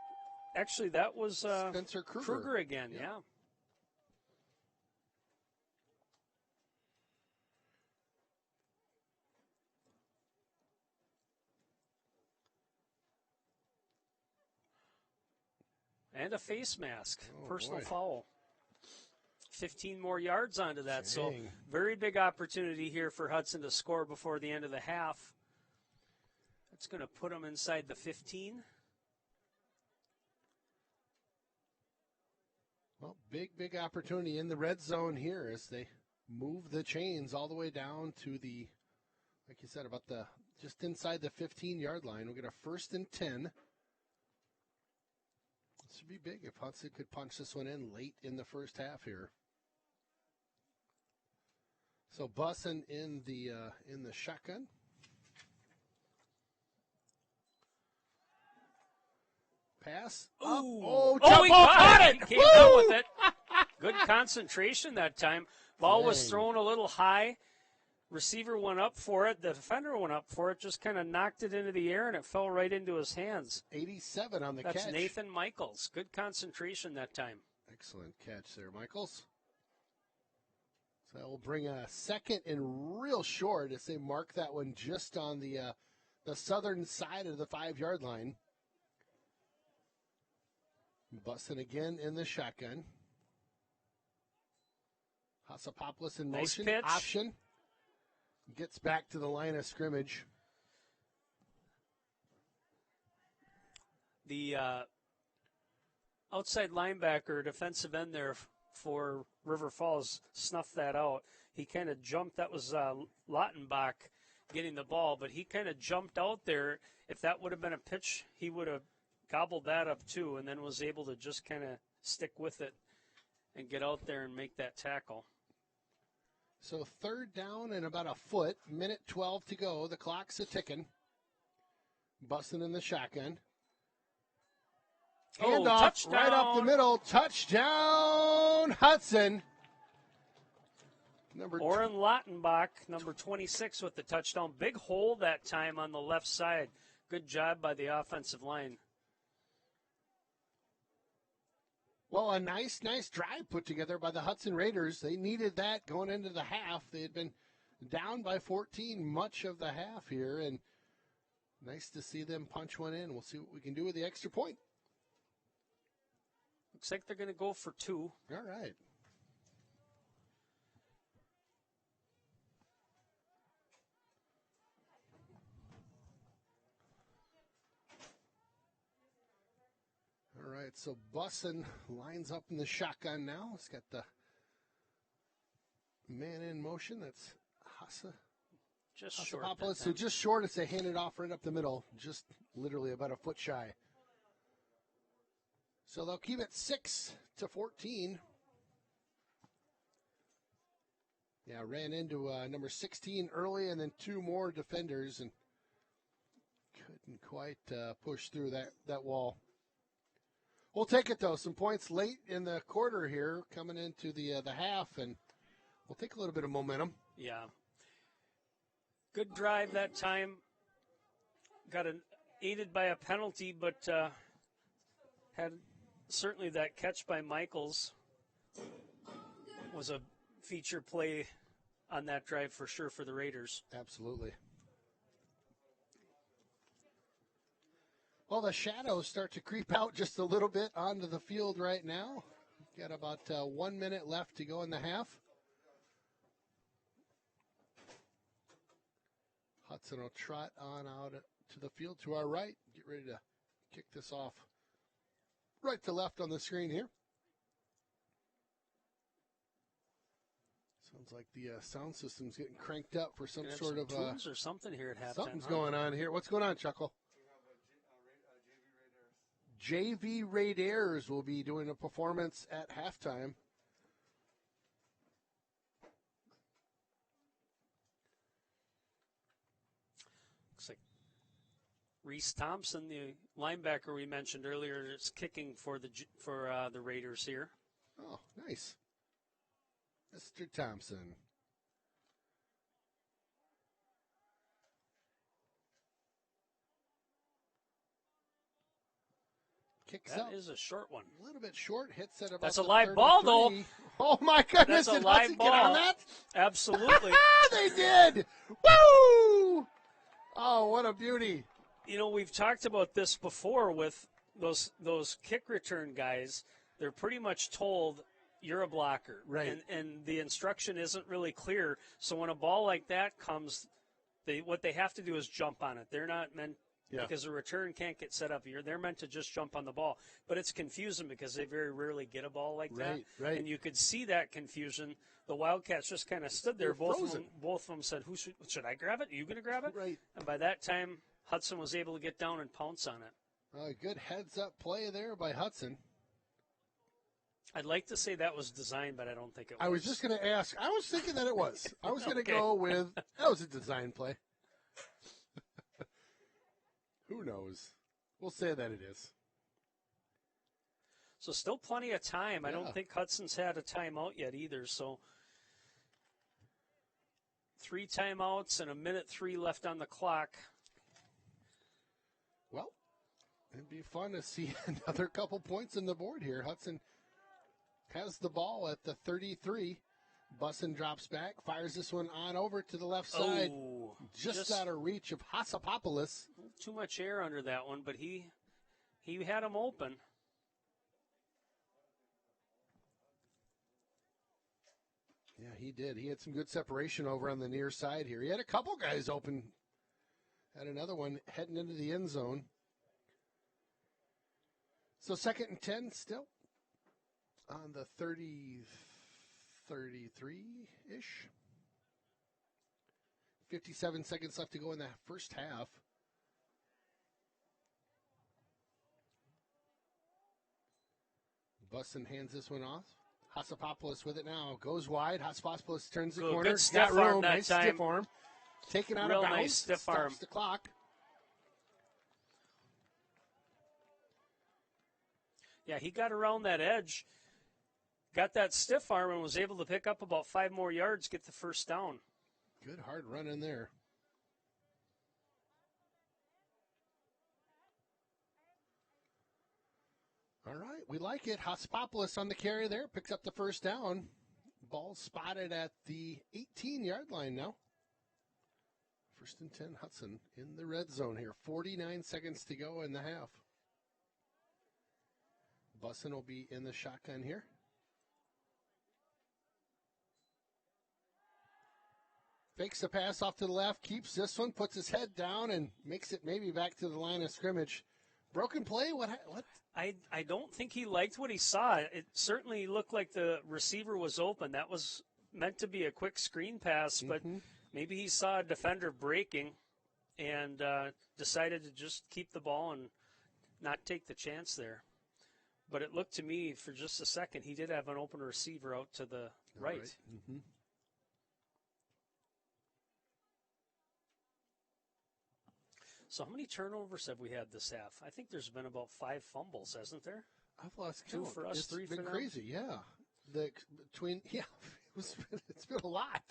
Actually, that was Spencer Kruger again, yeah. And a face mask. Personal foul. 15 more yards onto that. Dang. So very big opportunity here for Hudson to score before the end of the half. That's going to put them inside the 15. Well, big opportunity in the red zone here as they move the chains all the way down to the, like you said, about just inside the 15-yard line. We'll get a 1st and 10. This would be big if Hudson could punch this one in late in the first half here. So Bussin in the shotgun. Pass. Ooh. He caught it. He came down with it. Good concentration that time. Ball was thrown a little high. Receiver went up for it. The defender went up for it. Just kind of knocked it into the air, and it fell right into his hands. 87 on the catch. That's Nathan Michaels. Good concentration that time. Excellent catch there, Michaels. So that will bring a 2nd and real short as they mark that one just on the southern side of the 5-yard line. Bustin again in the shotgun. Hassapopoulos in motion. Nice pitch. Option. Gets back to the line of scrimmage. The outside linebacker, defensive end there for River Falls, snuffed that out. He kind of jumped. That was Lautenbach getting the ball, but he kind of jumped out there. If that would have been a pitch, he would have gobbled that up too, and then was able to just kind of stick with it and get out there and make that tackle. So 3rd down and about a foot. Minute 12 to go. The clock's a-ticking. Bustin in the shotgun. Handoff touchdown. Right up the middle. Touchdown, Hudson. Oren Lautenbach, number 26 with the touchdown. Big hole that time on the left side. Good job by the offensive line. Well, a nice drive put together by the Hudson Raiders. They needed that going into the half. They had been down by 14 much of the half here, and nice to see them punch one in. We'll see what we can do with the extra point. Looks like they're going to go for 2. All right. All right, so Bussin lines up in the shotgun now. He's got the man in motion. That's Hassa. Just short. So just short as they hand it off right up the middle, just literally about a foot shy. So they'll keep it 6-14. Yeah, ran into number 16 early and then 2 more defenders and couldn't quite push through that wall. We'll take it, though. Some points late in the quarter here coming into the half, and we'll take a little bit of momentum. Yeah. Good drive that time. Got aided by a penalty, but had certainly that catch by Michaels was a feature play on that drive for sure for the Raiders. Absolutely. Well, the shadows start to creep out just a little bit onto the field right now. Got about 1 minute left to go in the half. Hudson will trot on out to the field to our right. Get ready to kick this off right to left on the screen here. Sounds like the sound system's getting cranked up for some sort of tunes or something here at halftime. Something's going on here. What's going on, Chuckle? JV Raiders will be doing a performance at halftime. Looks like Reese Thompson, the linebacker we mentioned earlier, is kicking for the Raiders here. Oh, nice. Mr. Thompson. Kicks that up. Is a short one. A little bit short. Hits at about That's a live ball, though. Oh, my goodness. That's a live ball. Get on that? Absolutely. They did. Woo! Oh, what a beauty. You know, we've talked about this before with those kick return guys. They're pretty much told you're a blocker. Right. And the instruction isn't really clear. So when a ball like that comes, what they have to do is jump on it. They're not meant because the return can't get set up here. They're meant to just jump on the ball. But it's confusing because they very rarely get a ball like that. Right. And you could see that confusion. The Wildcats just kind of stood there. Both of them said, should I grab it? Are you going to grab it? Right. And by that time, Hudson was able to get down and pounce on it. A good heads-up play there by Hudson. I'd like to say that was designed, but I don't think it was. I was just going to ask. I was thinking that it was. I was going to go with, that was a design play. Who knows? We'll say that it is. So still plenty of time. Yeah. I don't think Hudson's had a timeout yet either. So 3 timeouts and 1:03 left on the clock. Well, it'd be fun to see another couple points on the board here. Hudson has the ball at the 33. Bussin drops back, fires this one on over to the left side. Oh, just out of reach of Hassapopoulos. Too much air under that one, but he had him open. Yeah, he did. He had some good separation over on the near side here. He had a couple guys open. Had another one heading into the end zone. So 2nd and 10 still on the 33-ish. 57 seconds left to go in the first half. Bussin hands this one off. Hassapopoulos with it now. Goes wide. Hassapopoulos turns the corner. Good stiff arm that nice time. Stiff arm. Taken out Real of bounds. nice stiff arm. Stops the clock. Yeah, he got around that edge, got that stiff arm, and was able to pick up about 5 more yards, get the first down. Good hard run in there. All right, we like it. Hospopoulos on the carry there, picks up the first down. Ball spotted at the 18-yard line now. 1st and 10, Hudson in the red zone here. 49 seconds to go in the half. Bussin will be in the shotgun here. Fakes the pass off to the left, keeps this one, puts his head down, and makes it maybe back to the line of scrimmage. Broken play? What? I don't think he liked what he saw. It certainly looked like the receiver was open. That was meant to be a quick screen pass, but maybe he saw a defender breaking and decided to just keep the ball and not take the chance there. But it looked to me for just a second he did have an open receiver out to the right. Mm-hmm. So how many turnovers have we had this half? I think there's been about 5 fumbles, hasn't there? I've lost count. 2 for us, 3 for them. It's been crazy, yeah. It's been a lot.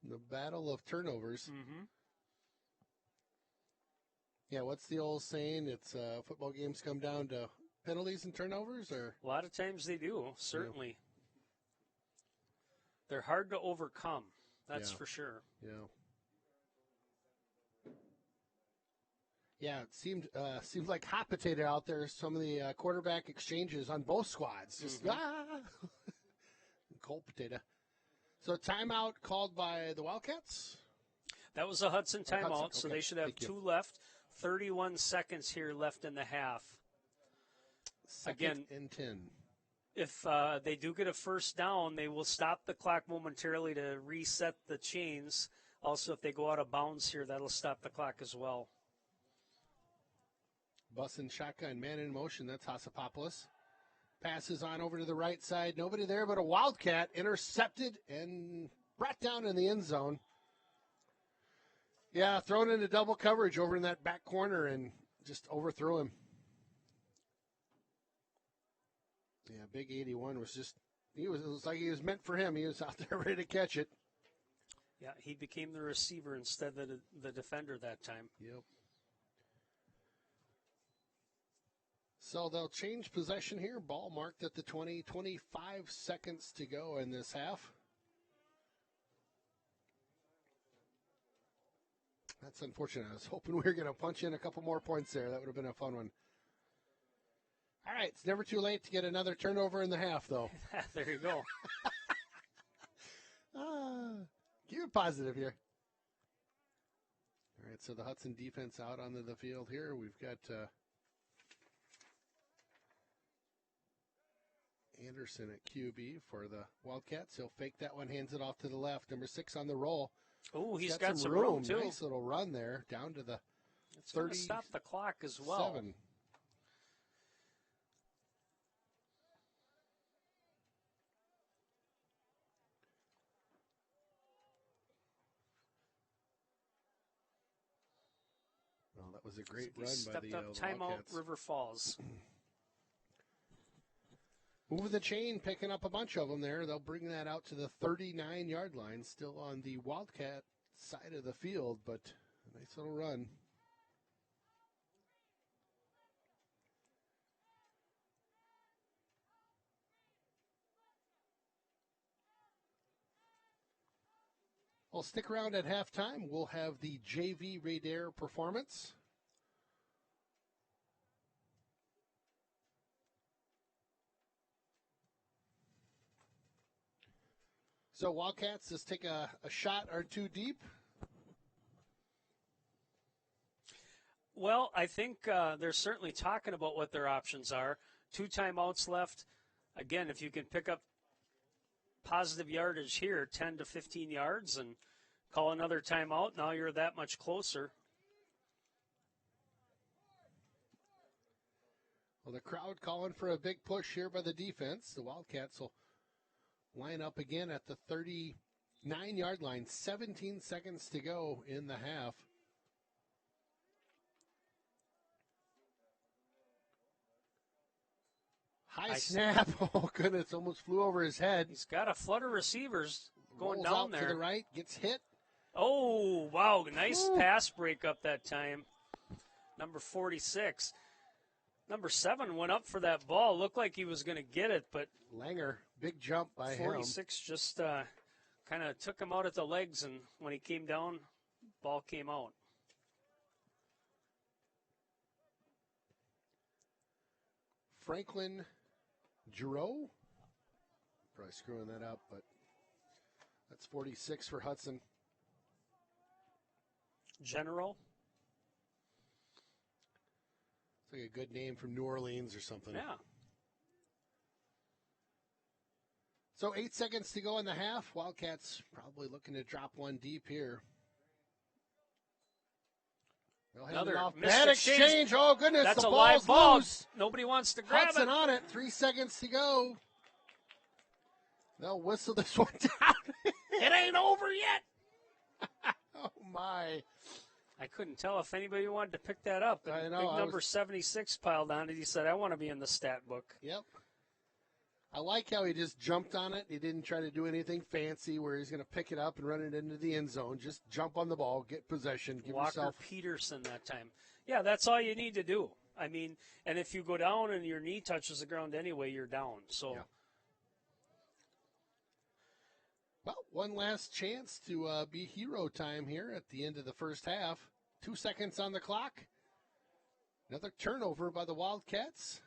The battle of turnovers. Mm-hmm. Yeah, what's the old saying? It's football games come down to penalties and turnovers, or a lot of times they do. Certainly, yeah. They're hard to overcome. That's for sure. Yeah. Yeah, it seemed like hot potato out there. Some of the quarterback exchanges on both squads, just cold potato. So timeout called by the Wildcats. That was a Hudson timeout, Okay. So they should have 2 left. 31 seconds here left in the half. Second and 10. If they do get a first down, they will stop the clock momentarily to reset the chains. Also, if they go out of bounds here, that'll stop the clock as well. Bussin' shotgun, man in motion. That's Hospopoulos. Passes on over to the right side. Nobody there but a Wildcat. Intercepted and brought down in the end zone. Yeah, thrown into double coverage over in that back corner and just overthrew him. Yeah, big 81 was just, it was like he was meant for him. He was out there ready to catch it. Yeah, he became the receiver instead of the defender that time. Yep. So they'll change possession here. Ball marked at the 20, 25 seconds to go in this half. That's unfortunate. I was hoping we were going to punch in a couple more points there. That would have been a fun one. All right, it's never too late to get another turnover in the half, though. There you go. Keep it positive here. All right, so the Hudson defense out onto the field here. We've got Anderson at QB for the Wildcats. He'll fake that one, hands it off to the left. Number 6 on the roll. Oh, he's got some room, too. Nice little run there down to the it's 30. It's going to stop the clock as well. 7. Well, that was a great run by the Wildcats. Timeout, River Falls. Moving the chain, picking up a bunch of them there. They'll bring that out to the 39-yard line, still on the Wildcat side of the field, but a nice little run. Well, stick around at halftime. We'll have the JV Raider performance. So Wildcats, just take a shot or two deep. Well, I think they're certainly talking about what their options are. 2 timeouts left. Again, if you can pick up positive yardage here, 10 to 15 yards, and call another timeout, now you're that much closer. Well, the crowd calling for a big push here by the defense. The Wildcats will line up again at the 39-yard line. 17 seconds to go in the half. High snap. Oh, goodness. Almost flew over his head. He's got a flood of receivers going Rolls down out there. to the right. Gets hit. Oh, wow. Nice pass breakup that time. Number 46. Number 7 went up for that ball. Looked like he was going to get it, but Langer, big jump by 46 just kind of took him out at the legs, and when he came down, ball came out. Franklin Giroux. Probably screwing that up, but that's 46 for Hudson. General. It's like a good name from New Orleans or something. Yeah. So 8 seconds to go in the half. Wildcats probably looking to drop one deep here. Another bad exchange. Oh, goodness. That's the a live ball's ball. loose. Nobody wants to grab Hudson it. on it. 3 seconds to go. They'll whistle this one down. It ain't over yet. Oh, my. I couldn't tell if anybody wanted to pick that up. I know. Big number 76 piled on it. He said, I want to be in the stat book. Yep. I like how he just jumped on it. He didn't try to do anything fancy where he's going to pick it up and run it into the end zone. Just jump on the ball, get possession, give Walker yourself. Peterson that time. Yeah, that's all you need to do. I mean, and if you go down and your knee touches the ground anyway, you're down. So. Yeah. Well, one last chance to be hero time here at the end of the first half. 2 seconds on the clock. Another turnover by the Wildcats.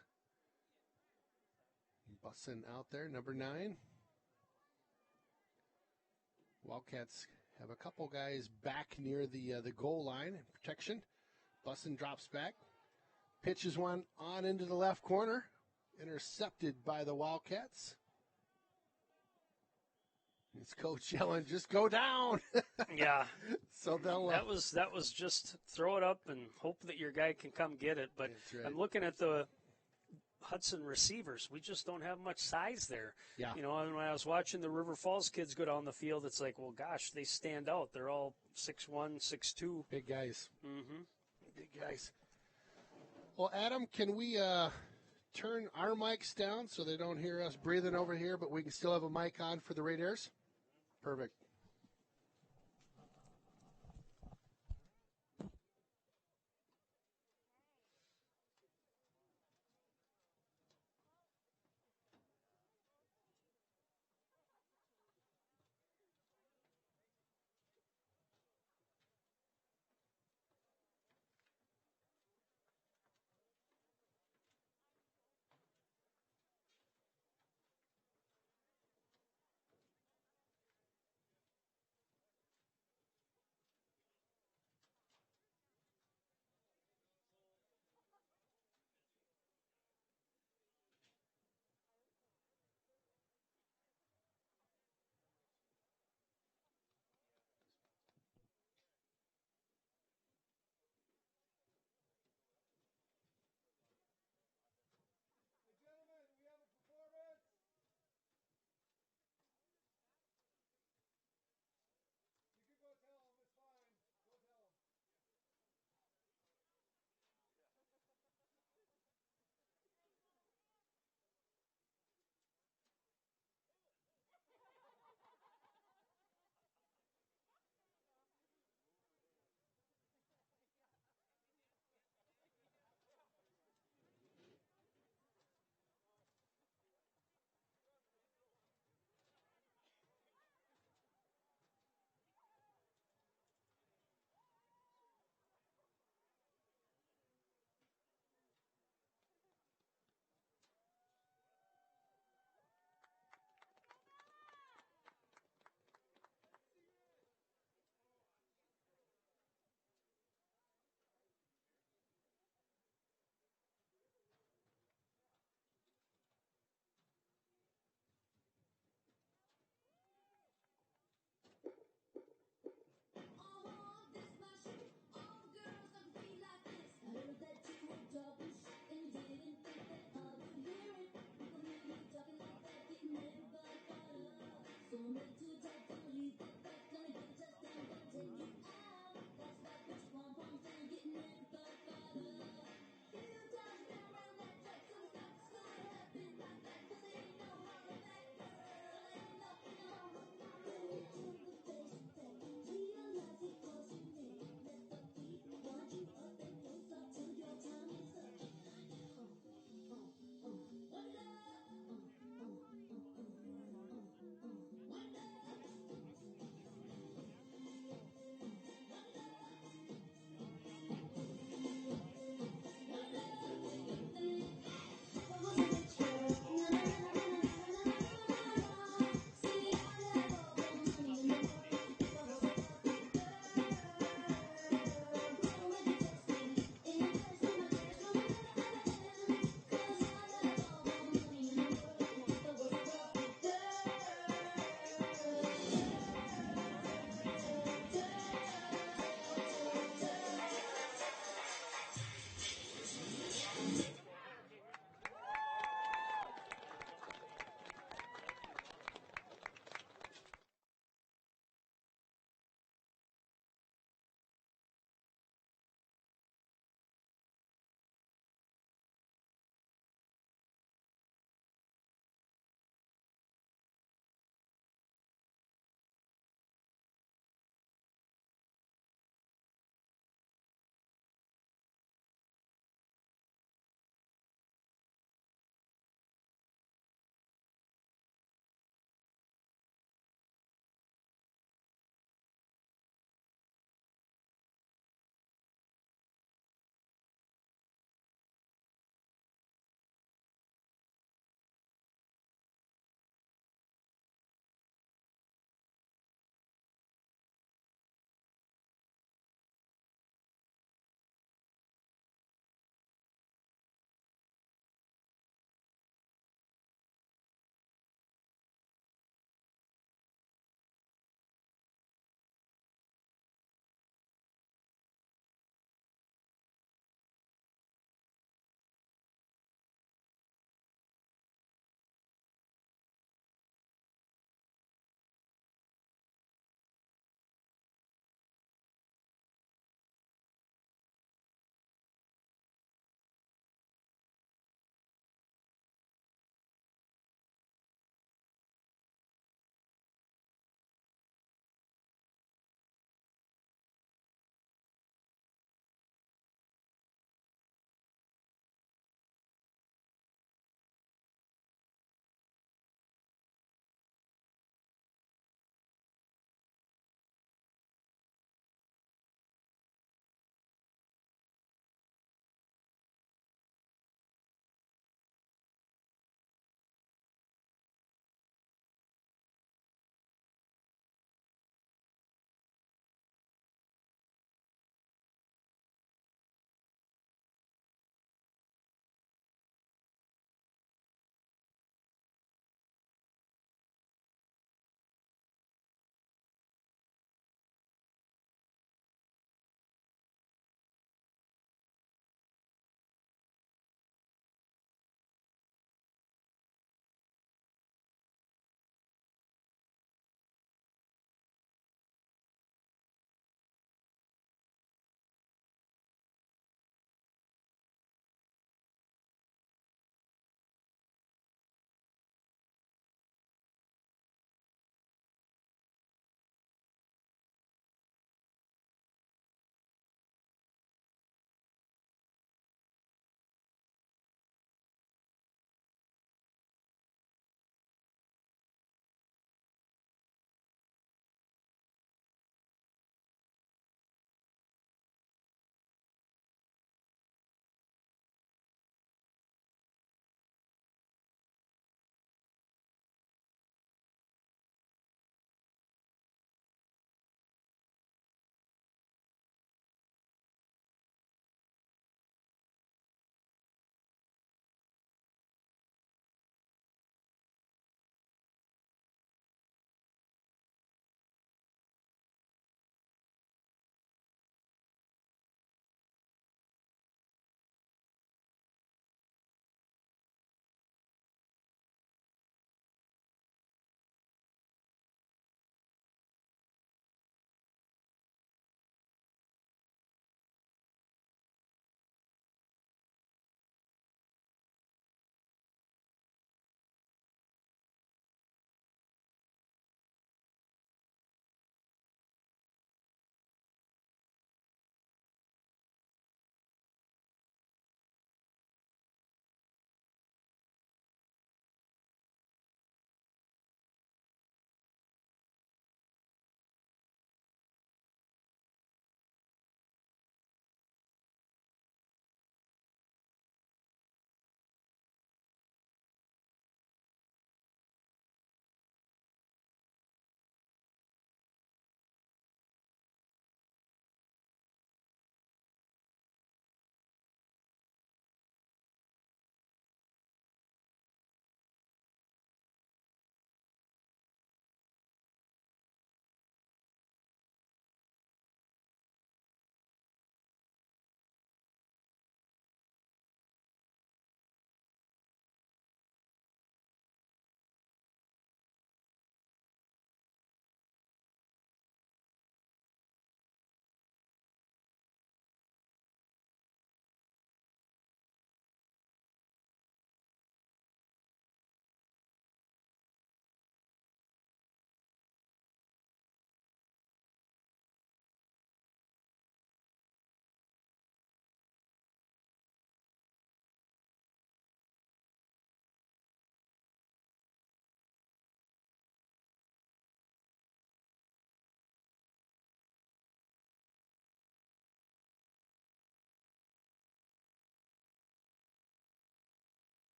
Bussin out there, number 9. Wildcats have a couple guys back near the goal line in protection. Bussin drops back. Pitches one on into the left corner. Intercepted by the Wildcats. It's Coach yelling, just go down. Yeah. So they'll. That was just throw it up and hope that your guy can come get it. But right. I'm looking at the Hudson receivers. We just don't have much size there. Yeah. You know, and when I was watching the River Falls kids go down the field, it's like, well, gosh, they stand out. They're all 6'1", 6'2". Big guys. Mm-hmm. Big guys. Well, Adam, can we turn our mics down so they don't hear us breathing over here, but we can still have a mic on for the Raiders? Perfect.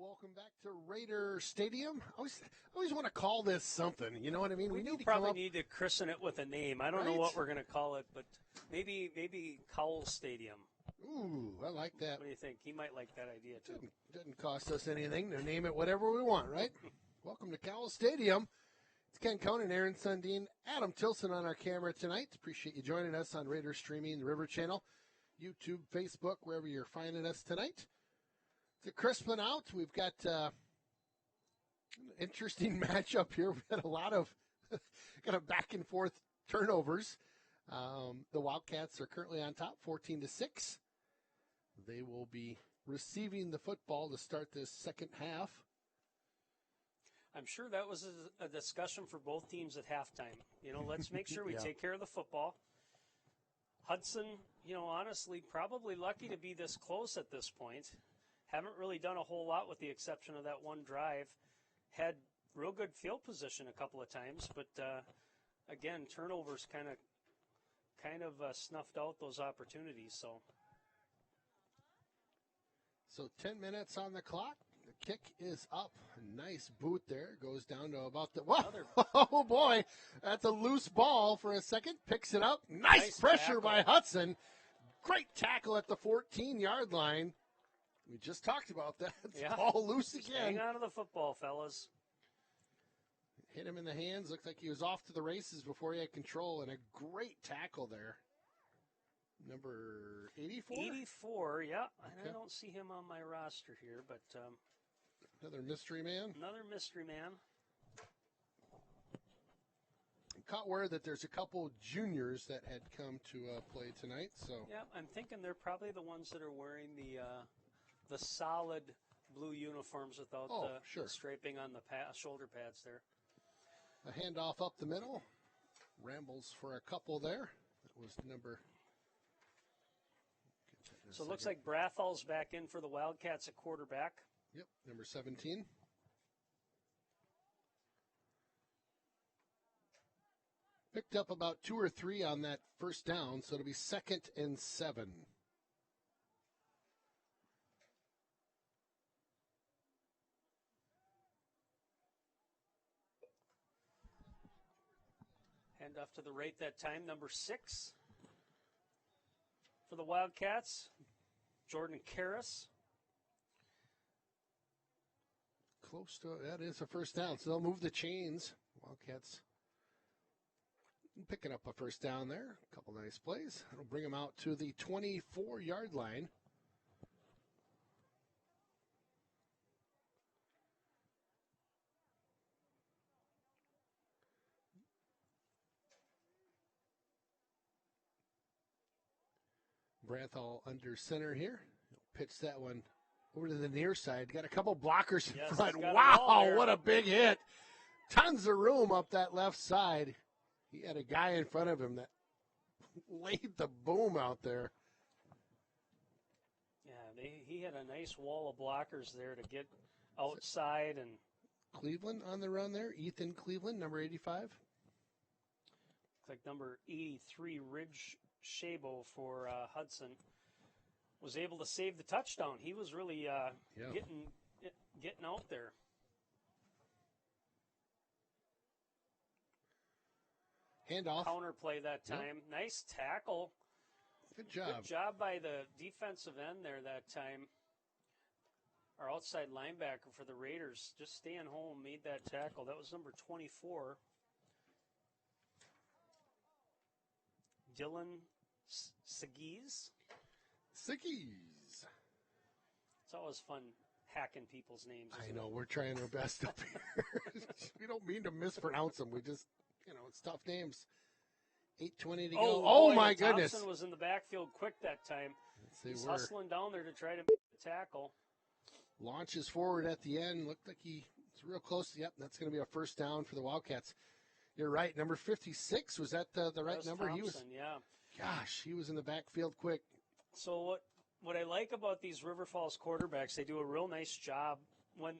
Welcome back to Raider Stadium. I always want to call this something. You know what I mean? We need to probably need to christen it with a name. I don't know what we're going to call it, but maybe Cowell Stadium. Ooh, I like that. What do you think? He might like that idea, too. Doesn't cost us anything to name it whatever we want, right? Welcome to Cowell Stadium. It's Ken Conan, Aaron Sundin, Adam Tilson on our camera tonight. Appreciate you joining us on Raider Streaming, the River Channel, YouTube, Facebook, wherever you're finding us tonight. It's a crisp one out. We've got an interesting matchup here. We've got a lot of kind of back and forth turnovers. The Wildcats are currently on top, 14-6. They will be receiving the football to start this second half. I'm sure that was a discussion for both teams at halftime. Let's make sure we take care of the football. Hudson, honestly, probably lucky to be this close at this point. Haven't really done a whole lot with the exception of that one drive. Had real good field position a couple of times, but again, turnovers kind of snuffed out those opportunities. So 10 minutes on the clock. The kick is up. Nice boot there. Goes down to about the... Whoa! Oh, boy. That's a loose ball for a second. Picks it up. Nice pressure tackle by Hudson. Great tackle at the 14-yard line. We just talked about that. Ball loose again. Hang on to the football, fellas. Hit him in the hands. Looked like he was off to the races before he had control, and a great tackle there. Number 84? 84, yeah. Okay. I don't see him on my roster here, but... another mystery man? Another mystery man. I caught word that there's a couple juniors that had come to play tonight. So yeah, I'm thinking they're probably the ones that are wearing the solid blue uniforms without the striping on the shoulder pads there. A handoff up the middle. Rambles for a couple there. That was number... So it looks like Brathal's back in for the Wildcats at quarterback. Yep, number 17. Picked up about 2 or 3 on that first down, so it'll be 2nd and 7. Hand off to the right that time, number 6. For the Wildcats, Jordan Karras. Close to that is a first down, so they'll move the chains. Wildcats picking up a first down there. A couple nice plays. It'll bring them out to the 24-yard line. Brathall under center here. He'll pitch that one over to the near side. Got a couple blockers in front. Wow, what a big hit. Tons of room up that left side. He had a guy in front of him that laid the boom out there. Yeah, he had a nice wall of blockers there to get outside. And Cleveland on the run there. Ethan Cleveland, number 85. Looks like number 83, Ridge Shabo for Hudson, was able to save the touchdown. He was really getting out there. Handoff. Counter play that time. Yep. Nice tackle. Good job. Good job by the defensive end there that time. Our outside linebacker for the Raiders, just staying home, made that tackle. That was number 24. Dylan Segues. Segues. It's always fun hacking people's names. I know. We're trying our best up here. We don't mean to mispronounce them. We just, it's tough names. 8:20 to go. Oh my goodness. Thompson was in the backfield quick that time. He's hustling down there to try to make the tackle. Launches forward at the end. Looked like he's real close. Yep, that's going to be a first down for the Wildcats. You're right. Number 56, was that the right number? Thompson, he was. Yeah. Gosh, he was in the backfield quick. So what I like about these River Falls quarterbacks, they do a real nice job when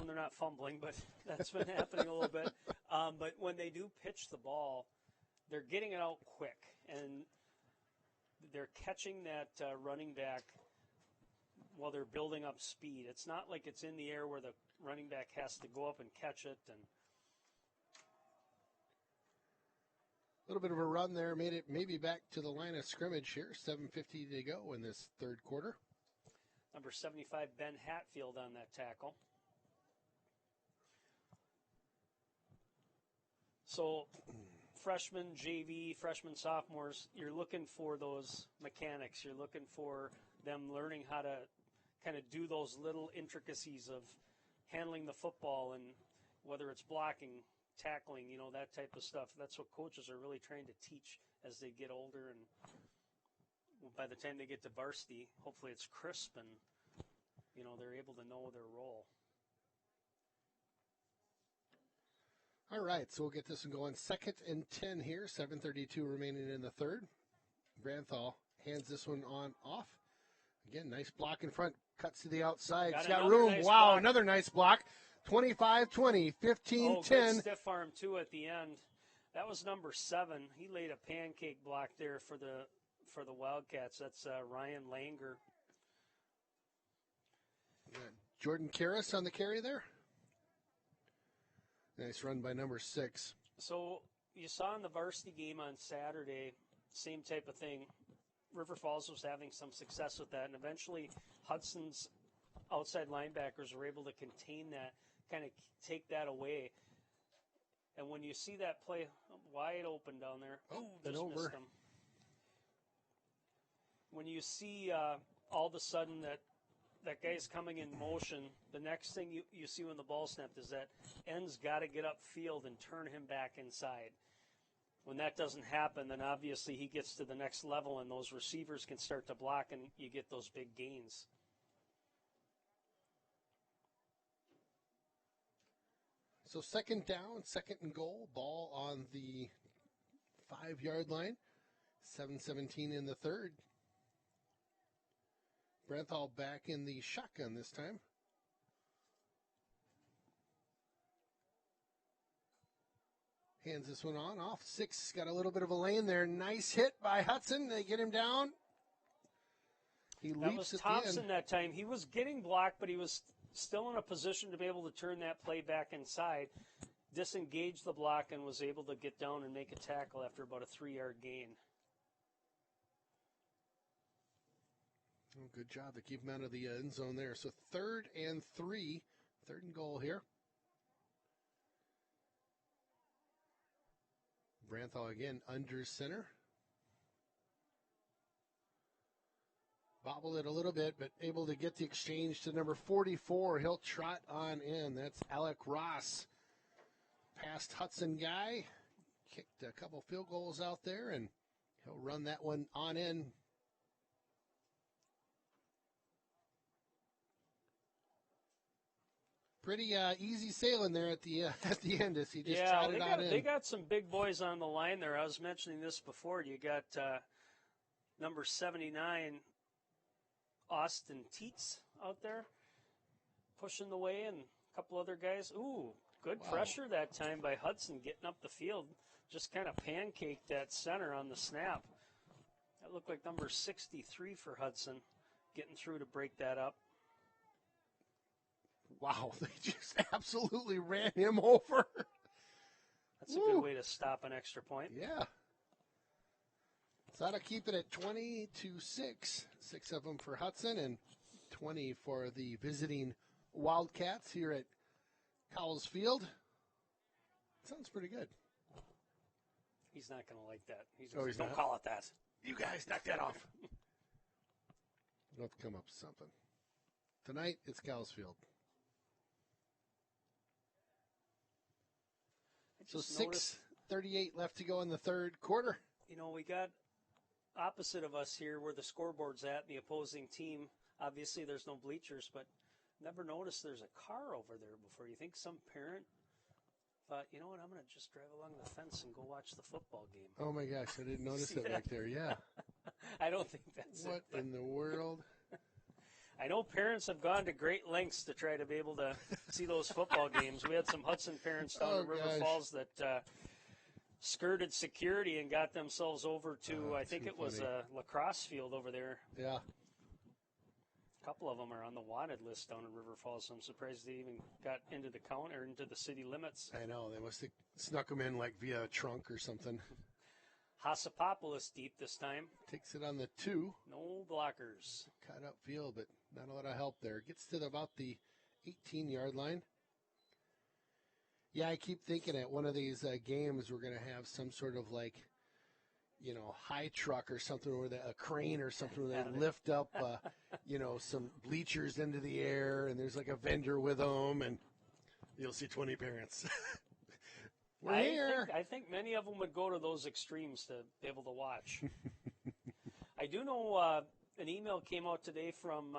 they're not fumbling, but that's been happening a little bit. But when they do pitch the ball, they're getting it out quick, and they're catching that running back while they're building up speed. It's not like it's in the air where the running back has to go up and catch it. And a little bit of a run there made it maybe back to the line of scrimmage here. 7:50 to go in this third quarter. number 75, Ben Hatfield, on that tackle. So freshmen, JV, freshmen, sophomores, you're looking for those mechanics. You're looking for them learning how to kind of do those little intricacies of handling the football, and whether it's blocking, tackling, that type of stuff. That's what coaches are really trying to teach as they get older, and by the time they get to varsity, hopefully it's crisp and, they're able to know their role. All right, so we'll get this one going. 2nd and 10 here, 7:32 remaining in the third. Branthal hands this one on off. Again, nice block in front, cuts to the outside. He's got room. Nice wow, block. Another nice block. 25-20, 15-10. Good stiff arm, too, at the end. That was number 7. He laid a pancake block there for the Wildcats. That's Ryan Langer. Jordan Karras on the carry there. Nice run by number 6. So you saw in the varsity game on Saturday, same type of thing. River Falls was having some success with that, and eventually Hudson's outside linebackers were able to contain that, kind of take that away. And when you see that play wide open down there, just over. missed him. When you see all of a sudden that guy's coming in motion, the next thing you see when the ball snapped is that end's got to get upfield and turn him back inside. When that doesn't happen, then obviously he gets to the next level and those receivers can start to block and you get those big gains. So 2nd down, 2nd and goal, ball on the 5-yard line. 7:17 in the third. Branthal back in the shotgun this time. Hands this one on, off. 6, got a little bit of a lane there. Nice hit by Hudson. They get him down. He leaps That was at Thompson the end. that time. He was getting blocked, but he was still in a position to be able to turn that play back inside, disengage the block, and was able to get down and make a tackle after about a 3-yard gain. Oh, good job to keep him out of the end zone there. So 3rd and 3, 3rd and goal here. Branthal again under center. Bobbled it a little bit, but able to get the exchange to number 44. He'll trot on in. That's Alec Ross. Past Hudson guy. Kicked a couple field goals out there, and he'll run that one on in. Pretty easy sailing there at the end as he just trotted on in. They got some big boys on the line there. I was mentioning this before. You got number 79, Austin Teets out there pushing the way, and a couple other guys. Ooh, good pressure that time by Hudson getting up the field. Just kind of pancaked that center on the snap. That looked like number 63 for Hudson, getting through to break that up. Wow, they just absolutely ran him over. That's a good way to stop an extra point. Yeah. So that'll keep it at 20-6. 6 of them for Hudson and 20 for the visiting Wildcats here at Cowles Field. Sounds pretty good. He's not going to like that. He's not? Don't call it that. You guys knock that off. We'll have to come up with something. Tonight, it's Cowles Field. So 6:38 left to go in the third quarter. We got opposite of us here where the scoreboard's at, the opposing team. Obviously, there's no bleachers, but never noticed there's a car over there before. You think some parent thought, you know what, I'm going to just drive along the fence and go watch the football game. Oh, my gosh, I didn't notice that back there. Yeah. I don't think that's What in the world? I know parents have gone to great lengths to try to be able to see those football games. We had some Hudson parents down in River Falls that skirted security and got themselves over to, I think it was a lacrosse field over there. Yeah. A couple of them are on the wanted list down in River Falls, so I'm surprised they even got into the count or into the city limits. I know. They must have snuck them in like via a trunk or something. Hasapopoulos deep this time. Takes it on the 2. No blockers. Caught up field, but not a lot of help there. Gets to about the 18-yard line. Yeah, I keep thinking at one of these games we're going to have some sort of like, high truck or something, or a crane or something where they lift up, some bleachers into the air, and there's like a vendor with them, and you'll see 20 parents. I think many of them would go to those extremes to be able to watch. I do know an email came out today from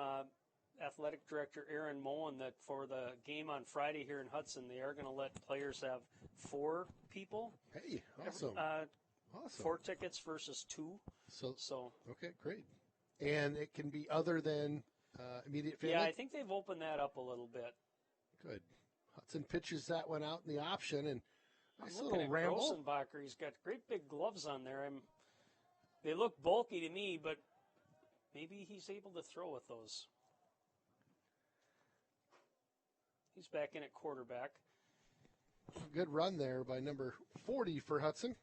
Athletic Director Aaron Mullen that for the game on Friday here in Hudson, they are going to let players have 4 people. Hey, awesome. Awesome. 4 tickets versus 2. So okay, great. And it can be other than immediate family? Yeah, I think they've opened that up a little bit. Good. Hudson pitches that one out in the option, and nice I'm little looking at ramble. Grossenbacher. He's got great big gloves on there. They look bulky to me, but maybe he's able to throw with those. He's back in at quarterback. Good run there by number 40 for Hudson.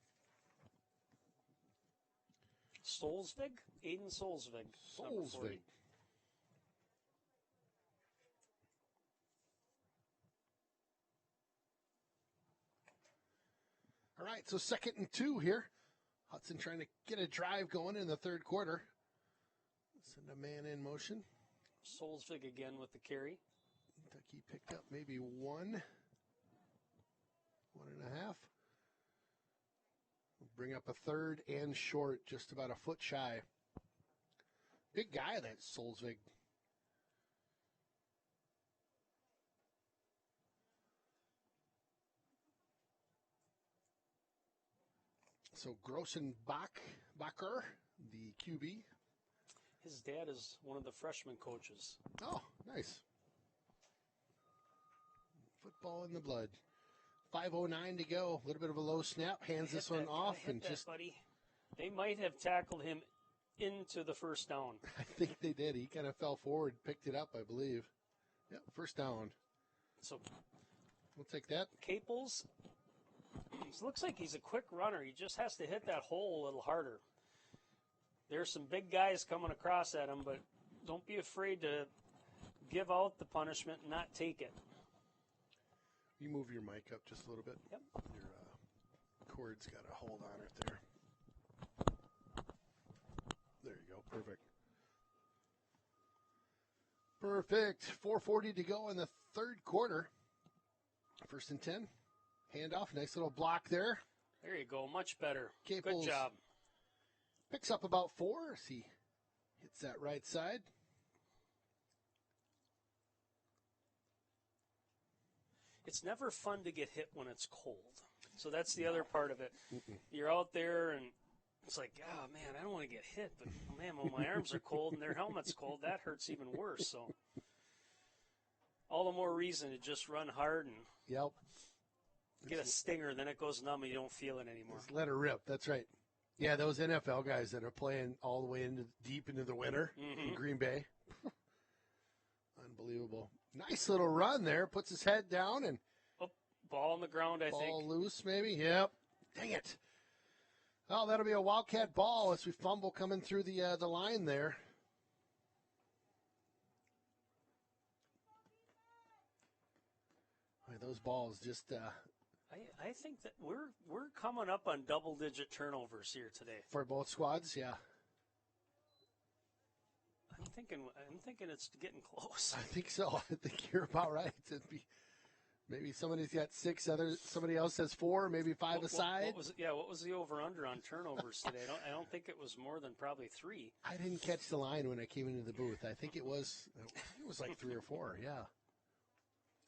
Solsvig? Aiden Solsvig. Solsvig. All right, so 2nd and 2 here. Hudson trying to get a drive going in the third quarter. Send a man in motion. Solsvig again with the carry. Kentucky picked up maybe 1.5. Bring up a third and short, just about a foot shy. Big guy, that Solsvig. So Grossenbacher, the QB. His dad is one of the freshman coaches. Oh, nice. Football in the blood. 5:09 to go. A little bit of a low snap. Hands this one off and just. Buddy. They might have tackled him into the first down. I think they did. He kind of fell forward, picked it up, I believe. Yeah, first down. So we'll take that. Caples. Looks like he's a quick runner. He just has to hit that hole a little harder. There's some big guys coming across at him, but don't be afraid to give out the punishment and not take it. You move your mic up just a little bit. Yep. Your cord's got a hold on it there. There you go. Perfect. Perfect. 4:40 to go in the third quarter. 1st and 10. Handoff. Nice little block there. There you go. Much better. Caples good job. Picks up about 4 as he hits that right side. It's never fun to get hit when it's cold. So that's the other part of it. You're out there and it's like, oh, man, I don't want to get hit. But, oh, man, when my arms are cold and their helmet's cold, that hurts even worse. So all the more reason to just run hard and get a stinger. Then it goes numb and you don't feel it anymore. Just let it rip. That's right. Yeah, those NFL guys that are playing all the way deep into the winter in Green Bay. Unbelievable. Nice little run there. Puts his head down and ball on the ground, I think. Ball loose, maybe. Yep. Dang it. Oh, that'll be a Wildcat ball as we fumble coming through the line there. Boy, those balls just. I think that we're coming up on double-digit turnovers here today for both squads. Yeah. I'm thinking it's getting close. I think so. I think you're about right. It'd be maybe somebody's got 6, somebody else has 4, maybe 5 aside. What was the over/under on turnovers today? I don't think it was more than probably 3. I didn't catch the line when I came into the booth. I think it was like 3 or 4. Yeah.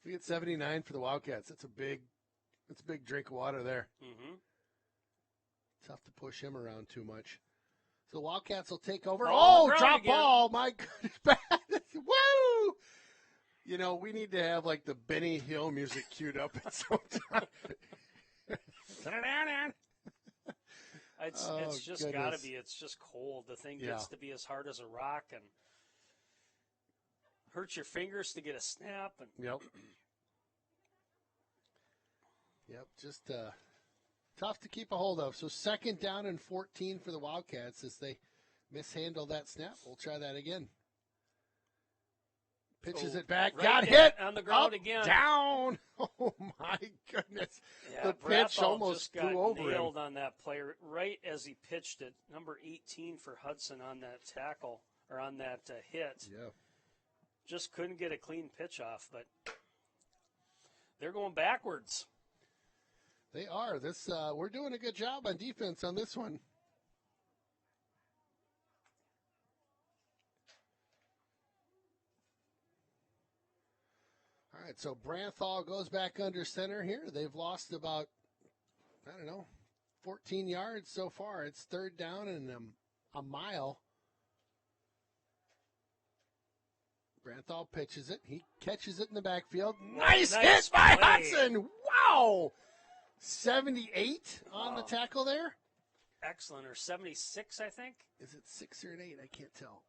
We get 79 for the Wildcats. That's a big drink of water there. Mm-hmm. Tough to push him around too much. So the Wildcats will take over. Drop again. ball. My goodness. Woo! You know, we need to have like the Benny Hill music queued up at some time. It's just got to be. It's just cold. The thing gets to be as hard as a rock. And hurt your fingers to get a snap. And Yep. Yep, just tough to keep a hold of. So 2nd down and 14 for the Wildcats as they mishandle that snap. We'll try that again. Pitches it back. Right Got hit. on the ground Up, again. Down. Oh, my goodness. Yeah, The pitch Brathall almost just got flew over him. nailed on that play right as he pitched it. Number 18 for Hudson on that tackle, or on that hit. Yeah. Just couldn't get a clean pitch off, but they're going backwards. They are. We're doing a good job on defense on this one. All right, so Brathall goes back under center here. They've lost about, 14 yards so far. It's 3rd down and a mile. Brathall pitches it. He catches it in the backfield. Nice hit by Hudson. Wow. 78 on the tackle there. Excellent. Or 76, I think. Is it 6 or an 8? I can't tell.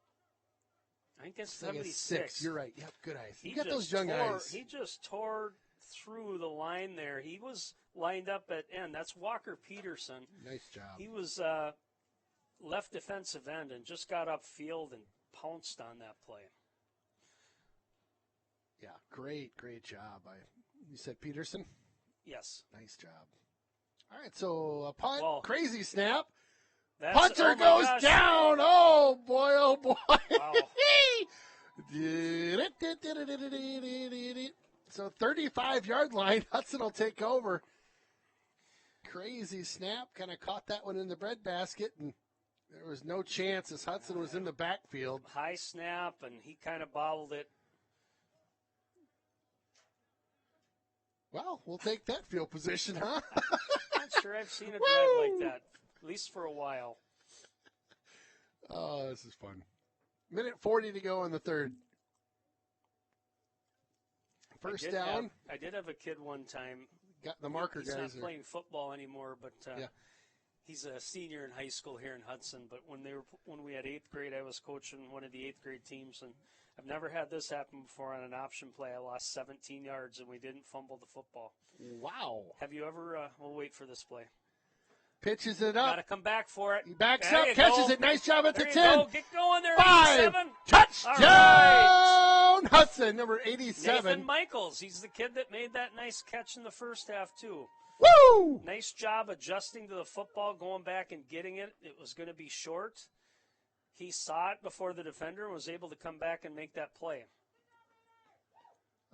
I think it's I think 76. it's 6. You're right. Yep, good eyes. You got just those young eyes. He just tore through the line there. He was lined up at end. That's Walker Peterson. Nice job. He was left defensive end and just got upfield and pounced on that play. Yeah, great job. You said Peterson? Yes. Nice job. All right, so a punt, Well, crazy snap. That's, Punter oh my goes gosh. down. Oh, boy, oh, boy. Wow. So 35-yard line, Hudson will take over. Crazy snap, kind of caught that one in the breadbasket, and there was no chance as Hudson was in the backfield. High snap, and he kind of bobbled it. Well, we'll take that field position, huh? Not sure I've seen a drive like that, at least for a while. Oh, this is fun. 1:40 to go in the 3rd. First down. I did have a kid one time. Got the marker He's guys. not playing football anymore, but Yeah. he's a senior in high school here in Hudson. But when we had 8th grade, I was coaching one of the 8th grade teams, and I've never had this happen before on an option play. I lost 17 yards, and we didn't fumble the football. Wow. Have you ever? We'll wait for this play. Pitches it Got to up. come back for it. He backs There up, you catches go. it. Nice job at There the you 10. go. Get going there. 5. 87. Touchdown, All right. Hudson, number 87. Nathan Michaels. He's the kid that made that nice catch in the first half, too. Woo! Nice job adjusting to the football, going back and getting it. It was going to be short. He saw it before the defender and was able to come back and make that play.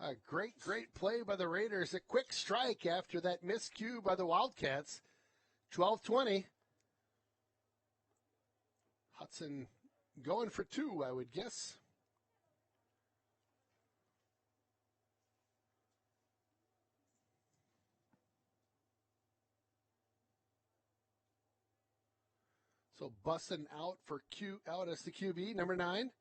A great play by the Raiders. A quick strike after that miscue by the Wildcats. 12-20. Hudson going for 2, I would guess. So Bussin out as the QB, number 9.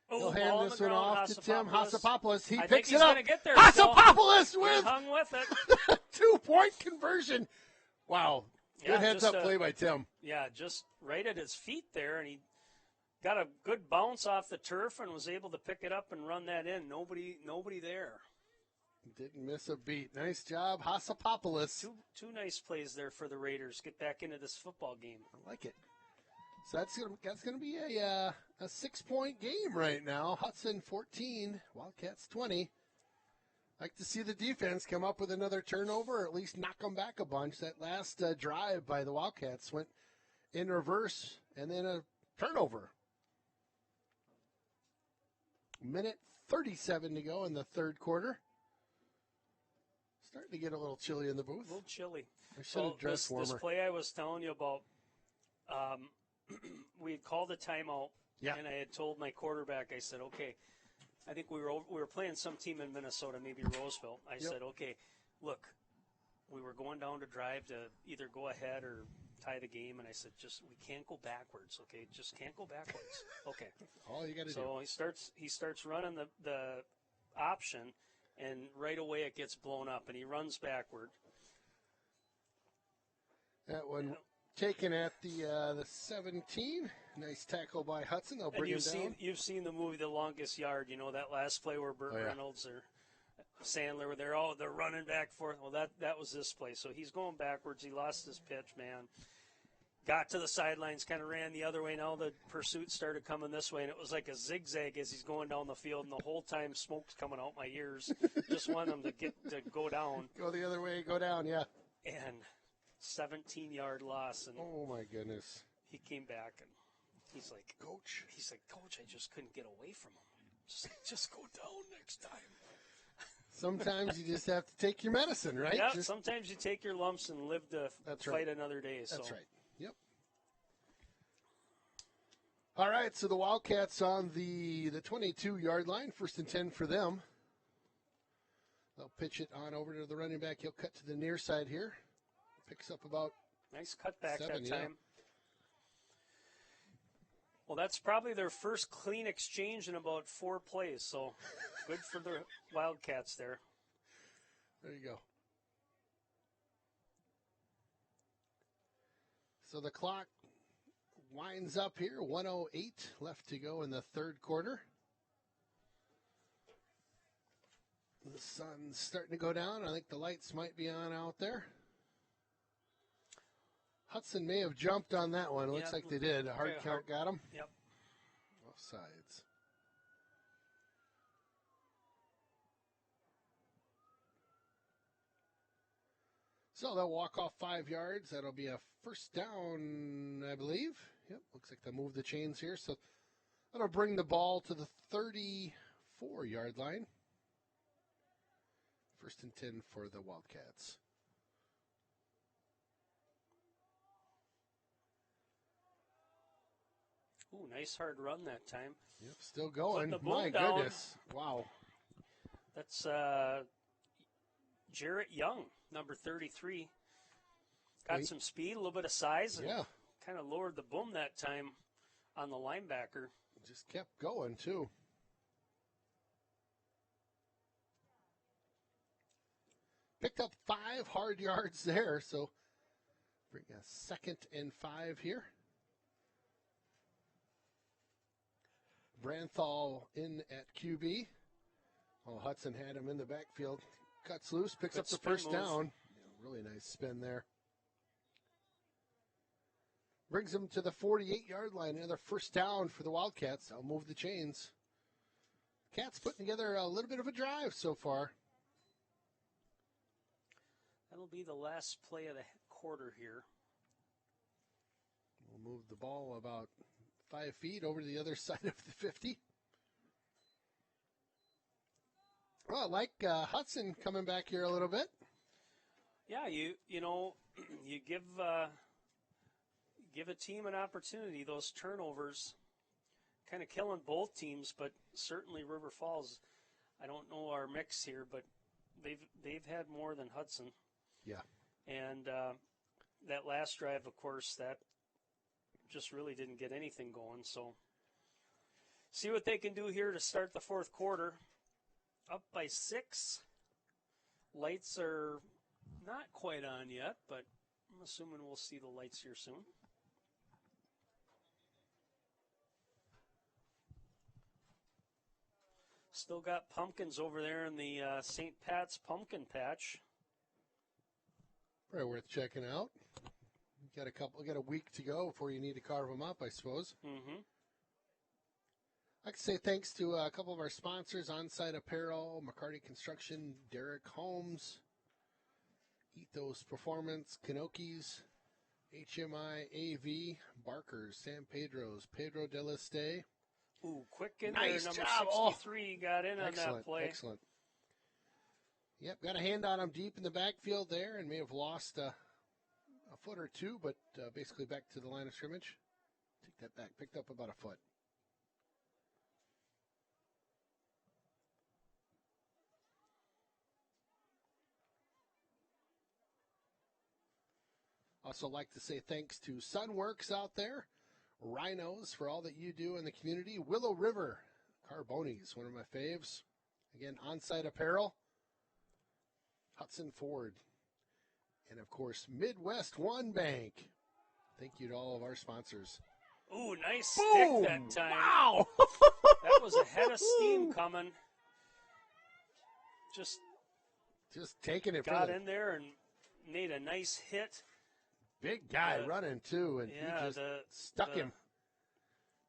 He'll hand this one off to Tim Hasapopoulos. He picks it up. Get there, Hasapopoulos with hung with it. a 2-point conversion. Wow. Good Yeah, heads-up play by Tim. Yeah, just right at his feet there, and he got a good bounce off the turf and was able to pick it up and run that in. Nobody there. Didn't miss a beat. Nice job, Hasapopoulos. Two nice plays there for the Raiders. Get back into this football game. I like it. So that's gonna be a 6-point game right now. Hudson 14, Wildcats 20. Like to see the defense come up with another turnover, or at least knock them back a bunch. That last drive by the Wildcats went in reverse and then a turnover. 1:37 to go in the 3rd quarter. Starting to get a little chilly in the booth. A little chilly. I should have dressed warmer. This play I was telling you about, we had called a timeout, and I had told my quarterback, I said, okay, I think we were playing some team in Minnesota, maybe Roseville. I said, okay, look, we were going down to drive to either go ahead or tie the game, and I said, we can't go backwards, okay? Just can't go backwards. Okay. All you got to do. So he starts running the option, and right away it gets blown up, and he runs backward. That one taken at the 17. Nice tackle by Hudson. They'll And bring him down. you've seen the movie The Longest Yard. You know that last play where Burt Reynolds or Sandler were they're running back forth. Well, that was this play. So he's going backwards. He lost his pitch, man. Got to the sidelines, kind of ran the other way. Now the pursuit started coming this way, and it was like a zigzag as he's going down the field. And the whole time, smoke's coming out my ears. Just want him to go down. Go the other way, go down, yeah. And 17-yard loss. And oh my goodness. He came back and he's like, Coach, I just couldn't get away from him. Just go down next time. Sometimes you just have to take your medicine, right? Yeah, sometimes you take your lumps and live to fight another day. That's right. Yep. All right, so the Wildcats on the 22-yard line, 1st and 10 for them. They'll pitch it on over to the running back. He'll cut to the near side here. Picks up about nice cutback 7, that time. Well, that's probably their first clean exchange in about 4 plays, so good for the Wildcats there. There you go. So the clock winds up here, 1:08 left to go in the third quarter. The sun's starting to go down. I think the lights might be on out there. Hudson may have jumped on that one. It looks like they did. A hard count got him. Yep. Both sides. So they'll walk off 5 yards. That'll be a first down, I believe. Yep, looks like they moved the chains here. So that'll bring the ball to the 34-yard line. 1st and 10 for the Wildcats. Ooh, nice hard run that time. Yep, still going. My goodness. Wow. That's Jarrett Young, number 33. Got some speed, a little bit of size, and kind of lowered the boom that time on the linebacker. Just kept going, too. Picked up 5 hard yards there, so bring a 2nd and 5 here. Branthal in at QB. Oh, Hudson had him in the backfield. Cuts loose, picks up the first down. Yeah, really nice spin there. Brings him to the 48-yard line. Another first down for the Wildcats. They'll move the chains. Cats putting together a little bit of a drive so far. That'll be the last play of the quarter here. We'll move the ball about 5 feet over to the other side of the 50. Well, I like Hudson coming back here a little bit. Yeah, you know, you give a team an opportunity. Those turnovers kind of killing both teams, but certainly River Falls, I don't know our mix here, but they've had more than Hudson. Yeah. And that last drive, of course, that just really didn't get anything going. So see what they can do here to start the fourth quarter. Up by 6. Lights are not quite on yet, but I'm assuming we'll see the lights here soon. Still got pumpkins over there in the St. Pat's pumpkin patch. Probably worth checking out. Got a week to go before you need to carve them up, I suppose. Mm-hmm. I can say thanks to a couple of our sponsors, Onsite Apparel, McCarty Construction, Derek Holmes, Ethos Performance, Kanoki's, HMI AV, Barker's, San Pedro's, Pedro de la Stay. Ooh, quick in nice there. Number job. 63 got in on that play. Excellent. Yep, got a hand on him deep in the backfield there and may have lost a foot or two, but basically back to the line of scrimmage. Take that back. Picked up about a foot. Also like to say thanks to Sunworks out there, Rhinos for all that you do in the community, Willow River, Carboni's, one of my faves. Again, On-Site Apparel, Hudson Ford, and of course, Midwest One Bank. Thank you to all of our sponsors. Ooh, nice Boom! stick that time. Wow! That was a head of steam coming. Just taking it got for the in there and made a nice hit. big guy running, too, and Yeah, he just stuck him.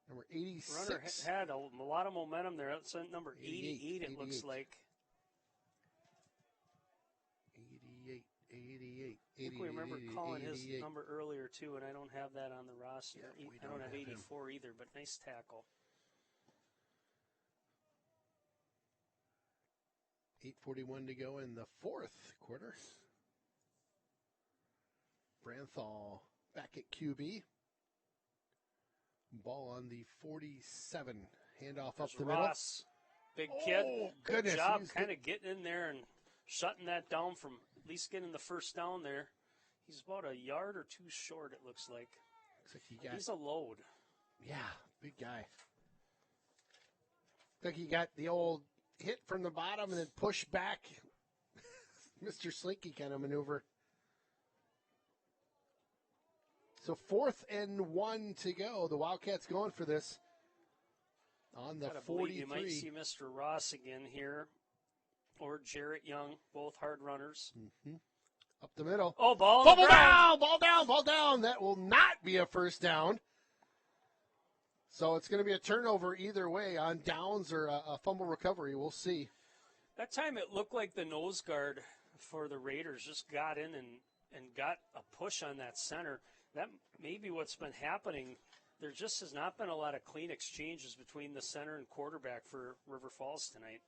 Number 86. Runner had a lot of momentum there. That's number 88, it looks 88. like. 88. I think we remember calling his number earlier, too, and I don't have that on the roster. Yeah, I don't have 84 either, but nice tackle. 8:41 to go in the fourth quarter. Branthal back at QB. Ball on the 47. Handoff up the Ross, middle. big kid. Good Goodness, job kind of getting in there and shutting that down from at least getting the first down there. He's about a yard or two short, it looks like. He's a load. Yeah, big guy. Looks like he got the old hit from the bottom and then push back. Mr. Slinky kind of maneuver. So 4th and 1 to go. The Wildcats going for this on the 43. You might see Mr. Ross again here, or Jarrett Young, both hard runners. Mm-hmm. Up the middle. Oh, ball down. That will not be a first down. So it's going to be a turnover either way on downs or a fumble recovery. We'll see. That time it looked like the nose guard for the Raiders just got in and got a push on that center. That may be what's been happening. There just has not been a lot of clean exchanges between the center and quarterback for River Falls tonight.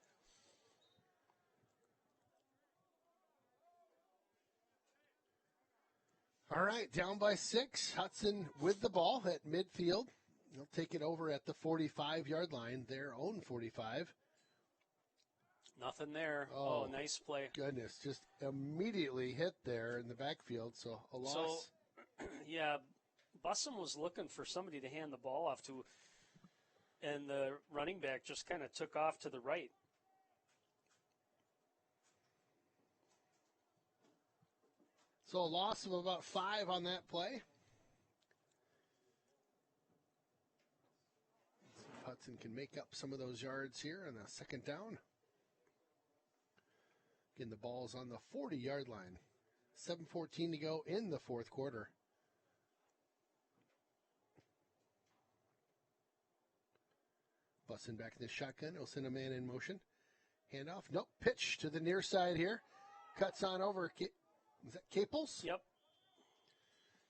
All right, down by 6. Hudson with the ball at midfield. They'll take it over at the 45-yard line, their own 45. Nothing there. Oh, nice play. Goodness, just immediately hit there in the backfield, so a loss. So, yeah, Bussum was looking for somebody to hand the ball off to, and the running back just kind of took off to the right. So a loss of about 5 on that play. Let's see if Hudson can make up some of those yards here on a second down. Again, the ball's on the 40-yard line. 7:14 to go in the fourth quarter. Bussin back in the shotgun. He'll send a man in motion. Handoff. Nope. Pitch to the near side here. Cuts on over. Is that Caples? Yep.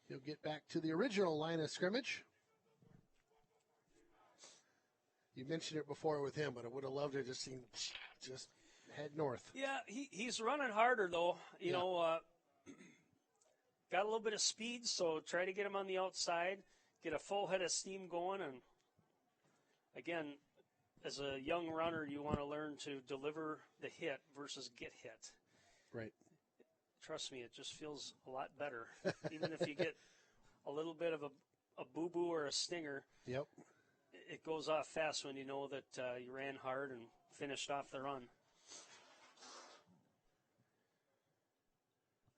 He'll get back to the original line of scrimmage. You mentioned it before with him, but I would have loved to just seen just head north. Yeah, he's running harder, though. You know, got a little bit of speed, so try to get him on the outside, get a full head of steam going. And, again, as a young runner, you want to learn to deliver the hit versus get hit. Right. Trust me, it just feels a lot better. Even if you get a little bit of a boo-boo or a stinger, yep, it goes off fast when you know that you ran hard and finished off the run.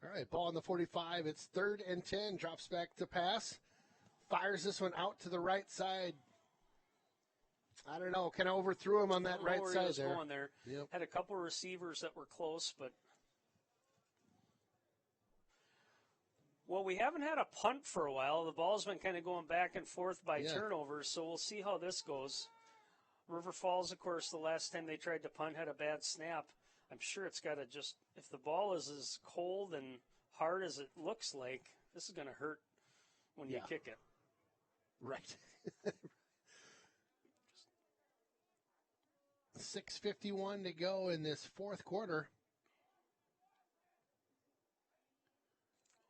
All right, ball on the 45. It's 3rd and 10. Drops back to pass. Fires this one out to the right side. I don't know. Kind of overthrew him on that right side there. Going there. Yep. Had a couple of receivers that were close, but. Well, we haven't had a punt for a while. The ball's been kind of going back and forth by turnovers, so we'll see how this goes. River Falls, of course, the last time they tried to punt had a bad snap. I'm sure it's got to just, if the ball is as cold and hard as it looks like, this is going to hurt when you kick it. Right. 6:51 to go in this fourth quarter.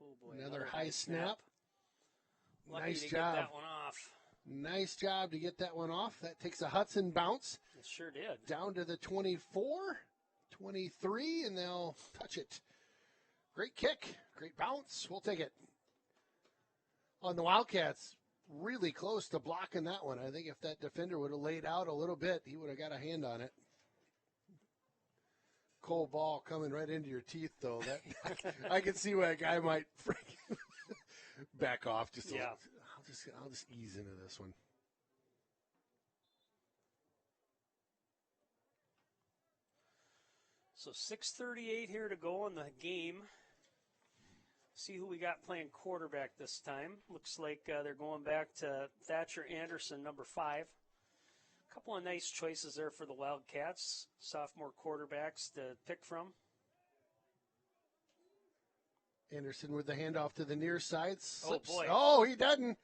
Oh boy, another high snap. Nice job. Get that one off. Nice job to get that one off. That takes a Hudson bounce. It sure did. Down to the 24, 23, and they'll touch it. Great kick. Great bounce. We'll take it. On the Wildcats, really close to blocking that one. I think if that defender would have laid out a little bit, he would have got a hand on it. Cold ball coming right into your teeth, though. That I can see why a guy might back off. Yeah. I'll just ease into this one. So 6:38 here to go in the game. See who we got playing quarterback this time. Looks like they're going back to Thatcher Anderson, number 5. A couple of nice choices there for the Wildcats. Sophomore quarterbacks to pick from. Anderson with the handoff to the near side. Slips. Oh, boy. Oh, he doesn't.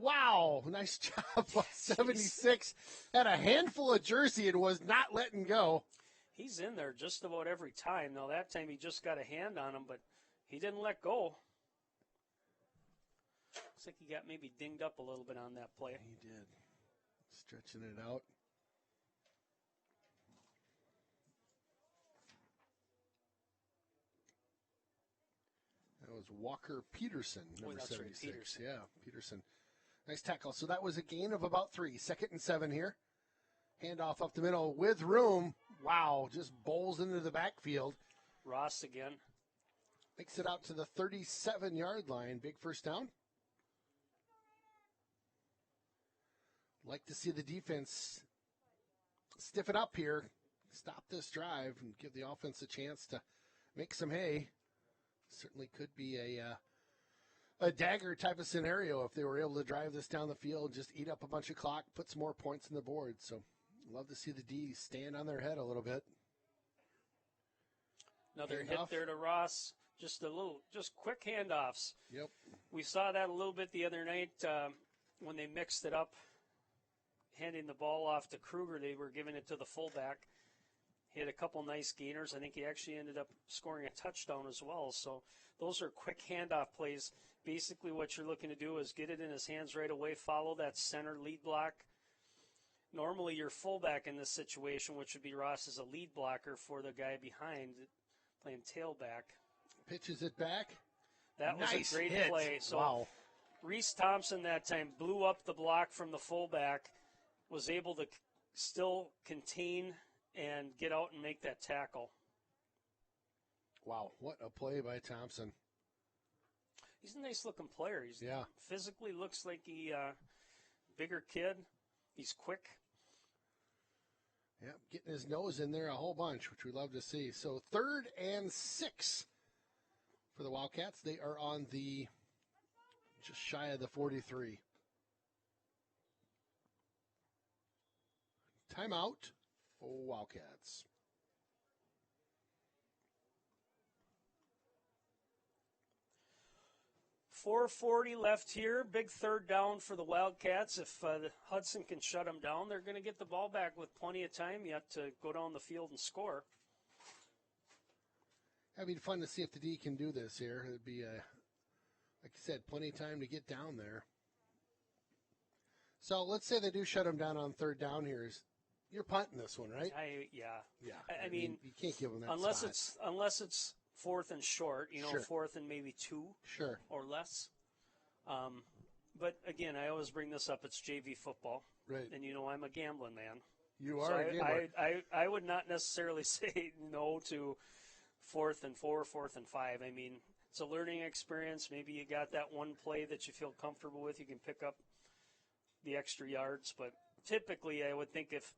Wow. Nice job by 76. Had a handful of jersey and was not letting go. He's in there just about every time. Now, that time he just got a hand on him, but he didn't let go. Looks like he got maybe dinged up a little bit on that play. He did. Stretching it out. That was Walker Peterson, number 76. Right, Peterson. Yeah, Peterson. Nice tackle. So that was a gain of about 3. 2nd and 7 here. Handoff up the middle with room. Wow, just bowls into the backfield. Ross again. Makes it out to the 37-yard line. Big first down. Like to see the defense stiffen up here, stop this drive, and give the offense a chance to make some hay. Certainly could be a dagger type of scenario if they were able to drive this down the field, just eat up a bunch of clock, put some more points on the board. So love to see the D stand on their head a little bit. Another hit there to Ross. Just quick handoffs. Yep. We saw that a little bit the other night when they mixed it up. Handing the ball off to Kruger, they were giving it to the fullback. He had a couple nice gainers. I think he actually ended up scoring a touchdown as well. So those are quick handoff plays. Basically what you're looking to do is get it in his hands right away, follow that center lead block. Normally your fullback in this situation, which would be Ross, is a lead blocker for the guy behind playing tailback. Pitches it back. That was nice a great hit. play. So wow. Reese Thompson that time blew up the block from the fullback, was able to still contain and get out and make that tackle. Wow, what a play by Thompson. He's a nice-looking player. He's physically looks like he bigger kid. He's quick. Yeah, getting his nose in there a whole bunch, which we love to see. So 3rd and 6 for the Wildcats. They are on the just shy of the 43. Timeout for Wildcats. .440 left here. Big third down for the Wildcats. If Hudson can shut them down, they're going to get the ball back with plenty of time yet to go down the field and score. It'd be fun to see if the D can do this here. It'd be, like I said, plenty of time to get down there. So let's say they do shut them down on third down here. You're punting this one, right? Yeah. I mean, you can't give them that unless spot. unless it's 4th and short, Sure. 4th and maybe 2 Sure. or less. But again, I always bring this up. It's JV football. Right. And I'm a gambling man. You are a gambler. I would not necessarily say no to 4th and 4, 4th and 5. I mean, it's a learning experience. Maybe you got that one play that you feel comfortable with. You can pick up the extra yards. But typically, I would think if,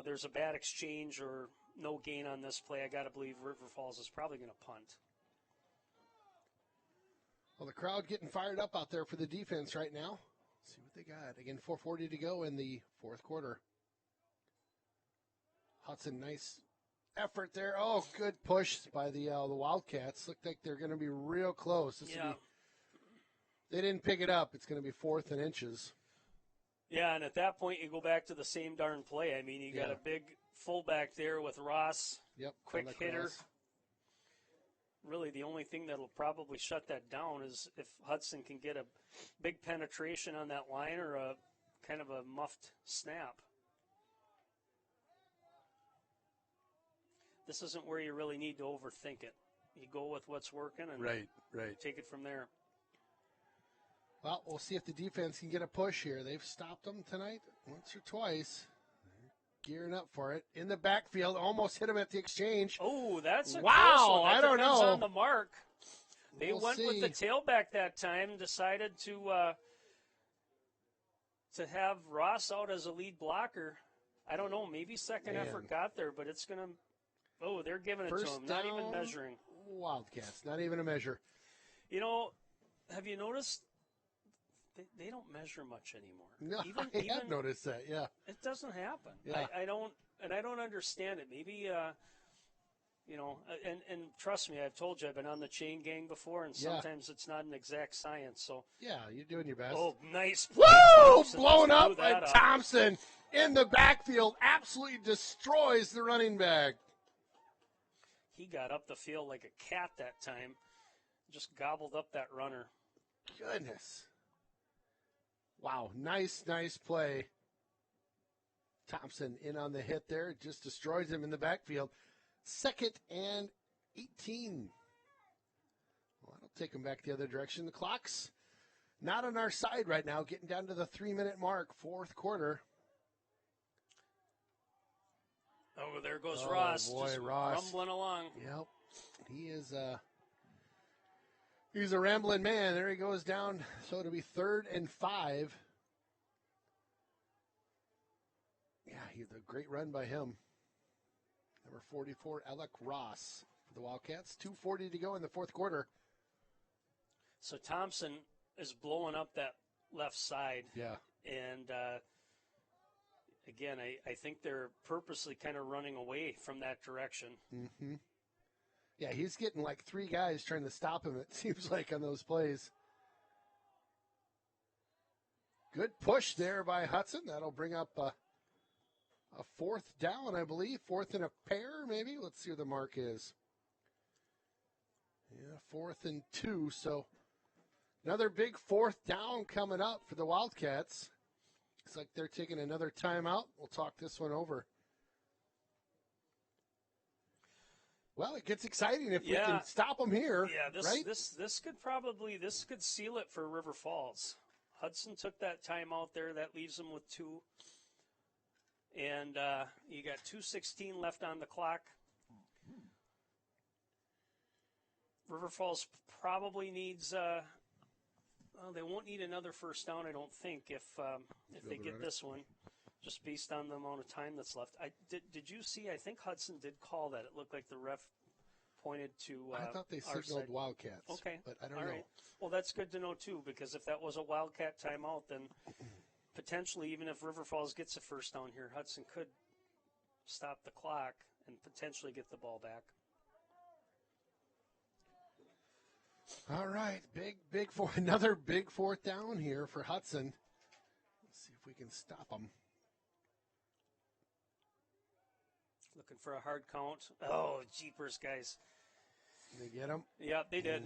there's a bad exchange or no gain on this play, I got to believe River Falls is probably going to punt. Well, the crowd getting fired up out there for the defense right now. Let's see what they got. Again, 4:40 to go in the fourth quarter. Hudson, nice effort there. Oh, good push by the Wildcats. Looked like they're going to be real close. They didn't pick it up. It's going to be 4th and inches. Yeah, and at that point, you go back to the same darn play. I mean, you got a big fullback there with Ross. Yep. Quick hitter. Ross. Really, the only thing that'll probably shut that down is if Hudson can get a big penetration on that line or a kind of a muffed snap. This isn't where you really need to overthink it. You go with what's working and right. take it from there. Well, we'll see if the defense can get a push here. They've stopped them tonight once or twice. They're gearing up for it. In the backfield, almost hit him at the exchange. Oh, that's a wow! close one. That I don't depends know. on the mark. They We'll went see. with the tailback that time, decided to have Ross out as a lead blocker. I don't know, maybe second effort got there, but it's going to – oh, they're giving it to First him, not even down, measuring. Wildcats, not even a measure. You know, have you noticed they don't measure much anymore? No, I have noticed that, yeah. It doesn't happen. Yeah. I don't understand it. Maybe you know, and trust me, I've told you I've been on the chain gang before, and sometimes it's not an exact science. So yeah, you're doing your best. oh, nice play, Woo! Thompson. Blown Just blew up by that up. Thompson in the backfield. Absolutely destroys the running back. He got up the field like a cat that time. Just gobbled up that runner. Goodness. Wow, nice play. Thompson in on the hit there. Just destroys him in the backfield. 2nd and 18. Well, that'll take him back the other direction. The clock's not on our side right now, getting down to the 3-minute mark, 4th quarter. Oh, there goes Ross. Boy, just Ross. rumbling along. Yep. He is he's a rambling man. There he goes down. So it'll be 3rd and 5. Yeah, he's a great run by him. Number 44, Alec Ross for the Wildcats. 2:40 to go in the 4th quarter. So Thompson is blowing up that left side. Yeah. And, again, I think they're purposely kind of running away from that direction. Mm-hmm. Yeah, he's getting like 3 guys trying to stop him, it seems like, on those plays. Good push there by Hudson. That'll bring up a 4th down, I believe. 4th and a pair, maybe. Let's see what the mark is. Yeah, 4th and 2. So another big 4th down coming up for the Wildcats. Looks like they're taking another timeout. We'll talk this one over. Well, it gets exciting if we can stop them here. Yeah, right? this could seal it for River Falls. Hudson took that timeout there. That leaves them with 2. And you got 2:16 left on the clock. River Falls probably needs. They won't need another first down, I don't think, if they get this one, just based on the amount of time that's left. Did you see? I think Hudson did call that. It looked like the ref pointed to. I thought they signaled Wildcats. Okay, but I don't all know. right. Well, that's good to know too, because if that was a Wildcat timeout, then potentially, even if River Falls gets a first down here, Hudson could stop the clock and potentially get the ball back. All right, another big 4th down here for Hudson. Let's see if we can stop them. Looking for a hard count. Oh, jeepers, guys. Did they get him? Yeah, they did.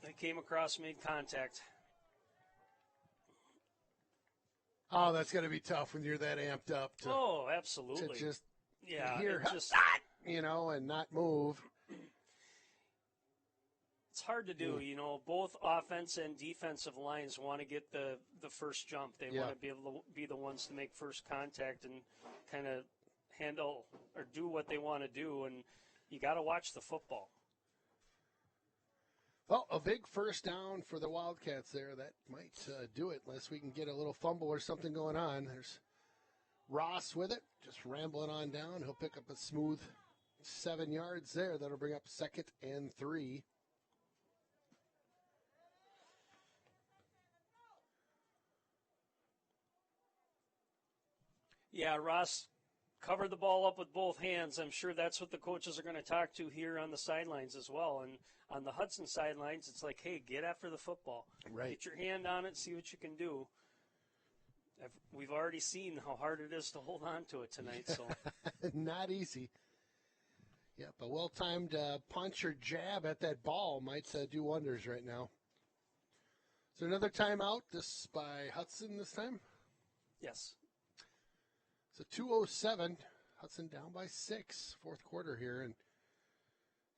They came across, made contact. Oh, that's going to be tough when you're that amped up to absolutely. just yeah, hear, and not move. It's hard to do. You know, both offense and defensive lines want to get the first jump. They want to be able to be the ones to make first contact and kind of handle or do what they want to do, and you got to watch the football. Well, a big first down for the Wildcats there. That might do it, unless we can get a little fumble or something going on. There's Ross with it, just rambling on down. He'll pick up a smooth 7 yards there. That'll bring up 2nd and 3. Yeah, Ross covered the ball up with both hands. I'm sure that's what the coaches are going to talk to here on the sidelines as well. And on the Hudson sidelines, it's like, hey, get after the football. Right. Get your hand on it, see what you can do. We've already seen how hard it is to hold on to it tonight. So not easy. Yep, a well-timed punch or jab at that ball might do wonders right now. So another timeout, this by Hudson this time? Yes. So 2:07, Hudson down by 6, 4th quarter here, and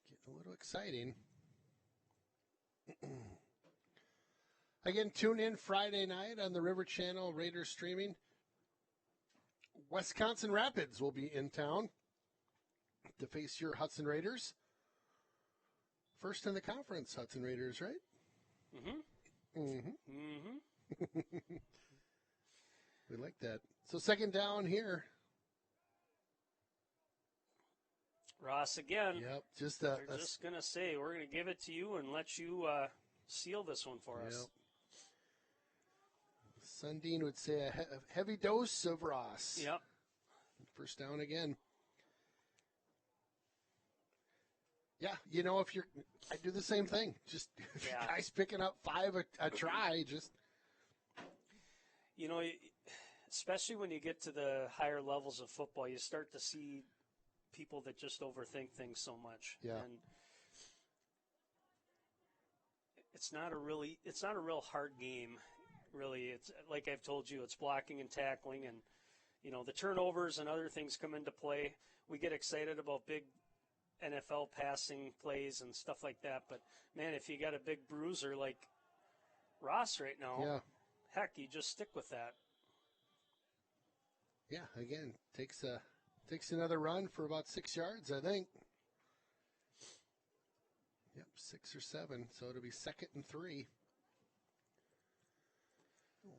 getting a little exciting. Again, tune in Friday night on the River Channel Raiders streaming. Wisconsin Rapids will be in town to face your Hudson Raiders. First in the conference, Hudson Raiders, right? Mm-hmm. Mm-hmm. Mm-hmm. We like that. So second down here. Ross again. Yep. They're just going to say, we're going to give it to you and let you seal this one for us. Sundin would say a heavy dose of Ross. Yep. First down again. Yeah, you know, I do the same thing. Just guys picking up 5 a try, just. You know, especially when you get to the higher levels of football, you start to see people that just overthink things so much. Yeah. And it's not a real hard game, really. It's like I've told you, it's blocking and tackling, and you know, the turnovers and other things come into play. We get excited about big NFL passing plays and stuff like that, but man, if you got a big bruiser like Ross right now, heck, you just stick with that. Yeah, again, takes another run for about 6 yards, I think. Yep, 6 or 7, so it'll be 2nd and 3.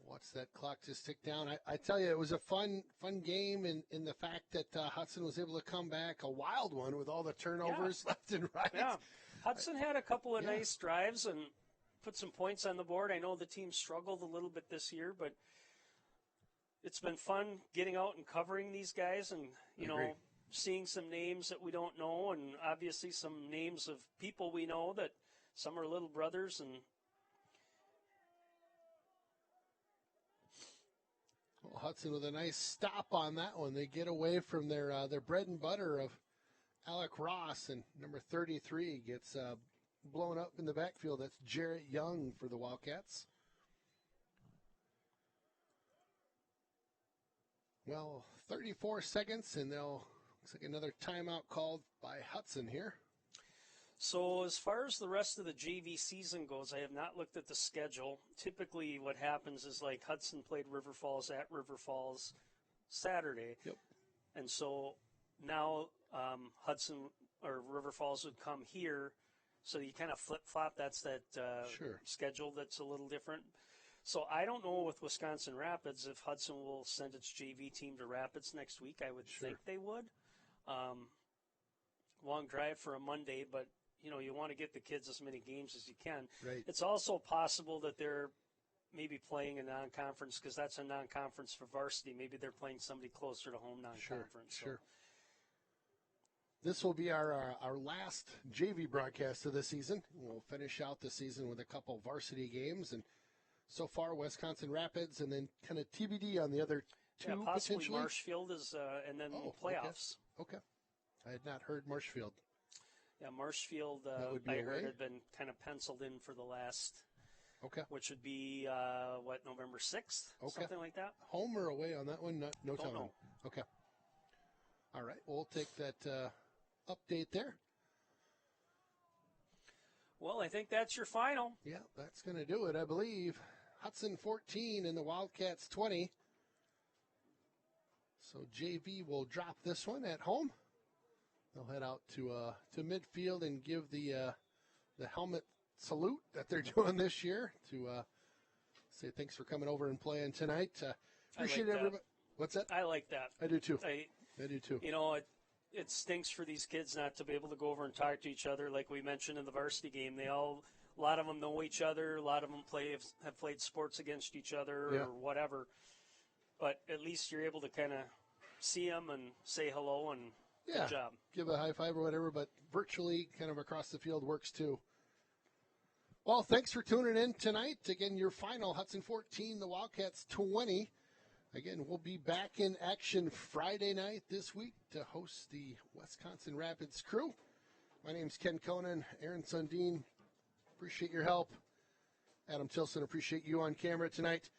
Watch that clock just tick down. I tell you, it was a fun game in the fact that Hudson was able to come back, a wild one with all the turnovers left and right. Yeah, Hudson had a couple of nice drives and put some points on the board. I know the team struggled a little bit this year, but it's been fun getting out and covering these guys and, you know, seeing some names that we don't know and obviously some names of people we know that some are little brothers and Hudson with a nice stop on that one. They get away from their bread and butter of Alec Ross, and number 33 gets blown up in the backfield. That's Jarrett Young for the Wildcats. Well, 34 seconds, and looks like another timeout called by Hudson here. So as far as the rest of the JV season goes, I have not looked at the schedule. Typically what happens is like Hudson played River Falls at River Falls Saturday. Yep. And so now Hudson or River Falls would come here. So you kind of flip-flop. That's that schedule that's a little different. So I don't know with Wisconsin Rapids if Hudson will send its JV team to Rapids next week. I would think they would. Long drive for a Monday, but you know, you want to get the kids as many games as you can. Right. It's also possible that they're maybe playing a non-conference because that's a non-conference for varsity. Maybe they're playing somebody closer to home non-conference. Sure. This will be our last JV broadcast of the season. We'll finish out the season with a couple varsity games, and so far Wisconsin Rapids, and then kind of TBD on the other two possibly potentially. Marshfield is, and then playoffs. Okay. I had not heard Marshfield. Yeah, Marshfield, I heard, had been kind of penciled in for the last, which would be, November 6th? Something like that? Home or away on that one? No telling. Know. Okay. All right, we'll take that update there. Well, I think that's your final. Yeah, that's going to do it, I believe. Hudson 14 and the Wildcats 20. So JV will drop this one at home. They'll head out to midfield and give the helmet salute that they're doing this year to say thanks for coming over and playing tonight. Appreciate everybody. What's that? I like that. I do too. I do too. You know, it stinks for these kids not to be able to go over and talk to each other, like we mentioned in the varsity game. A lot of them know each other. A lot of them have played sports against each other or whatever. But at least you're able to kind of see them and say hello and good job. Give a high five or whatever, but virtually kind of across the field works too. Well, thanks for tuning in tonight. Again, your final, Hudson 14, the Wildcats 20. Again, we'll be back in action Friday night this week to host the Wisconsin Rapids crew. My name's Ken Conan, Aaron Sundin. Appreciate your help. Adam Tilson, appreciate you on camera tonight.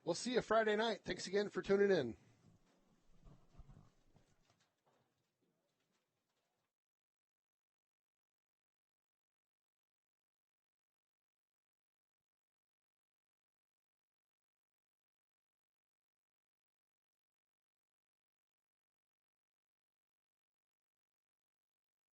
We'll see you Friday night. Thanks again for tuning in.